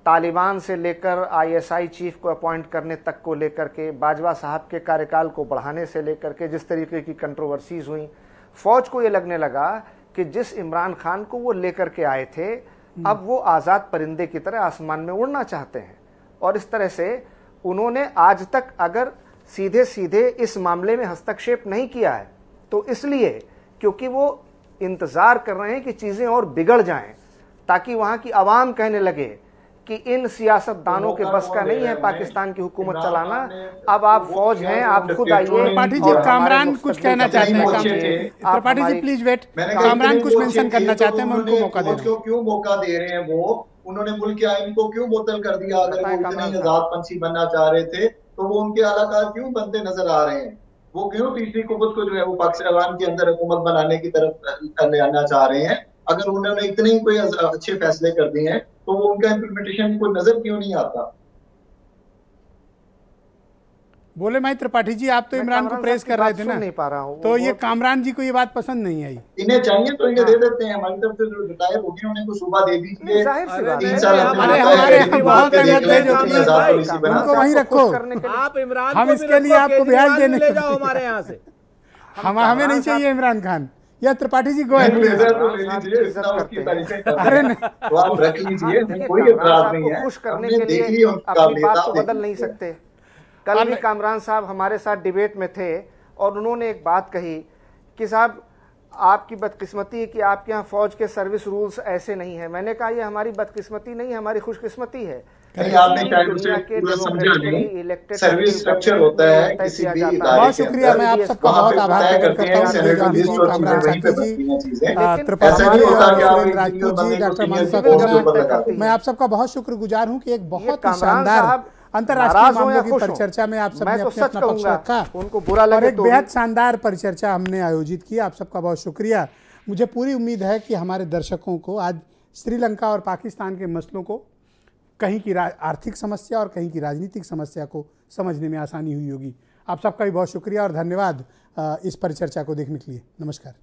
तालिबान से लेकर आईएसआई चीफ को अपॉइंट करने तक को लेकर के, बाजवा साहब के कार्यकाल को बढ़ाने से लेकर के जिस तरीके की कंट्रोवर्सीज हुई, फौज को ये लगने लगा कि जिस इमरान खान को वो लेकर के आए थे, अब वो आज़ाद परिंदे की तरह आसमान में उड़ना चाहते हैं। और इस तरह से उन्होंने आज तक अगर सीधे सीधे इस मामले में हस्तक्षेप नहीं किया है, तो इसलिए क्योंकि वो इंतजार कर रहे हैं कि चीजें और बिगड़ जाएं, ताकि वहां की आवाम कहने लगे कि इन सियासतदानों के बस का नहीं है पाकिस्तान की हुकूमत चलाना, अब आप फौज हैं, आप खुद आइए। त्रिपाठी जी, कामरान कुछ कहना चाहते हैं। त्रिपाठी जी प्लीज वेट, कामरान कुछ मेंशन करना चाहते हैं, मैं उनको मौका दे रहा हूं। क्यों मौका दे रहे हैं वो? उन्होंने मुल्क के आइन को क्यों मुअत्तल कर दिया? अगर वो इतने आजादपंछी बनना चाह रहे थे तो वो उनके अलाकार क्यों बनते नजर आ रहे हैं? वो क्यों तीसरी कुव्वत को जो है वो पाकिस्तान के अंदर हुकूमत बनाने की तरफ ले आना चाह रहे हैं? अगर उन्होंने इतने ही कोई अच्छे फैसले कर दिए हैं तो वो उनका इम्प्लीमेंटेशन कोई नजर क्यों नहीं आता? बोले भाई त्रिपाठी जी, आप तो इमरान को प्रेस कर रहे थे ना, नहीं पा रहा हूं, तो ये कामरान जी को ये बात पसंद नहीं आई। इन्हें चाहिए तो इन्हें दे देते हैं, हमारी तरफ से जो रिटायर हो गए उन्हें को सूबा दे दीजिए। 3 साल हमारे उनको वहीं रखो, आप इमरान हम इसके लिए आपको ब्याज देने ले जाओ हमारे यहाँ से। हमें नहीं चाहिए इमरान खान या त्रिपाठी जी गो। अरे नहीं, तो आप रख लीजिए, कोई एतराज नहीं है। खुश करने के लिए अपनी बात को बदल नहीं सकते। कल भी कामरान साहब हमारे साथ डिबेट में थे और उन्होंने एक बात कही कि साहब आपकी बदकिस्मती है कि आपके यहाँ फौज के सर्विस रूल्स ऐसे नहीं है। मैंने कहा ये हमारी बदकिस्मती नहीं, हमारी खुशकिस्मती है। सर्विस स्ट्रक्चर होता है किसी भी इदारे के। बहुत शुक्रिया, मैं आप सबका बहुत आभार प्रकट करता हूँ। मैं आप सबका बहुत शुक्रगुजार हूँ कि एक बहुत ही शानदार अंतर्राष्ट्रीय मामलों की परिचर्चा में आप सबने अपना पक्ष रखा, उनको बुरा लगे और एक बेहद शानदार परिचर्चा हमने आयोजित की। आप सबका बहुत शुक्रिया। मुझे पूरी उम्मीद है कि हमारे दर्शकों को आज श्रीलंका और पाकिस्तान के मसलों को, कहीं की आर्थिक समस्या और कहीं की राजनीतिक समस्या को समझने में आसानी हुई होगी। आप सबका भी बहुत शुक्रिया और धन्यवाद इस परिचर्चा को देखने के लिए। नमस्कार।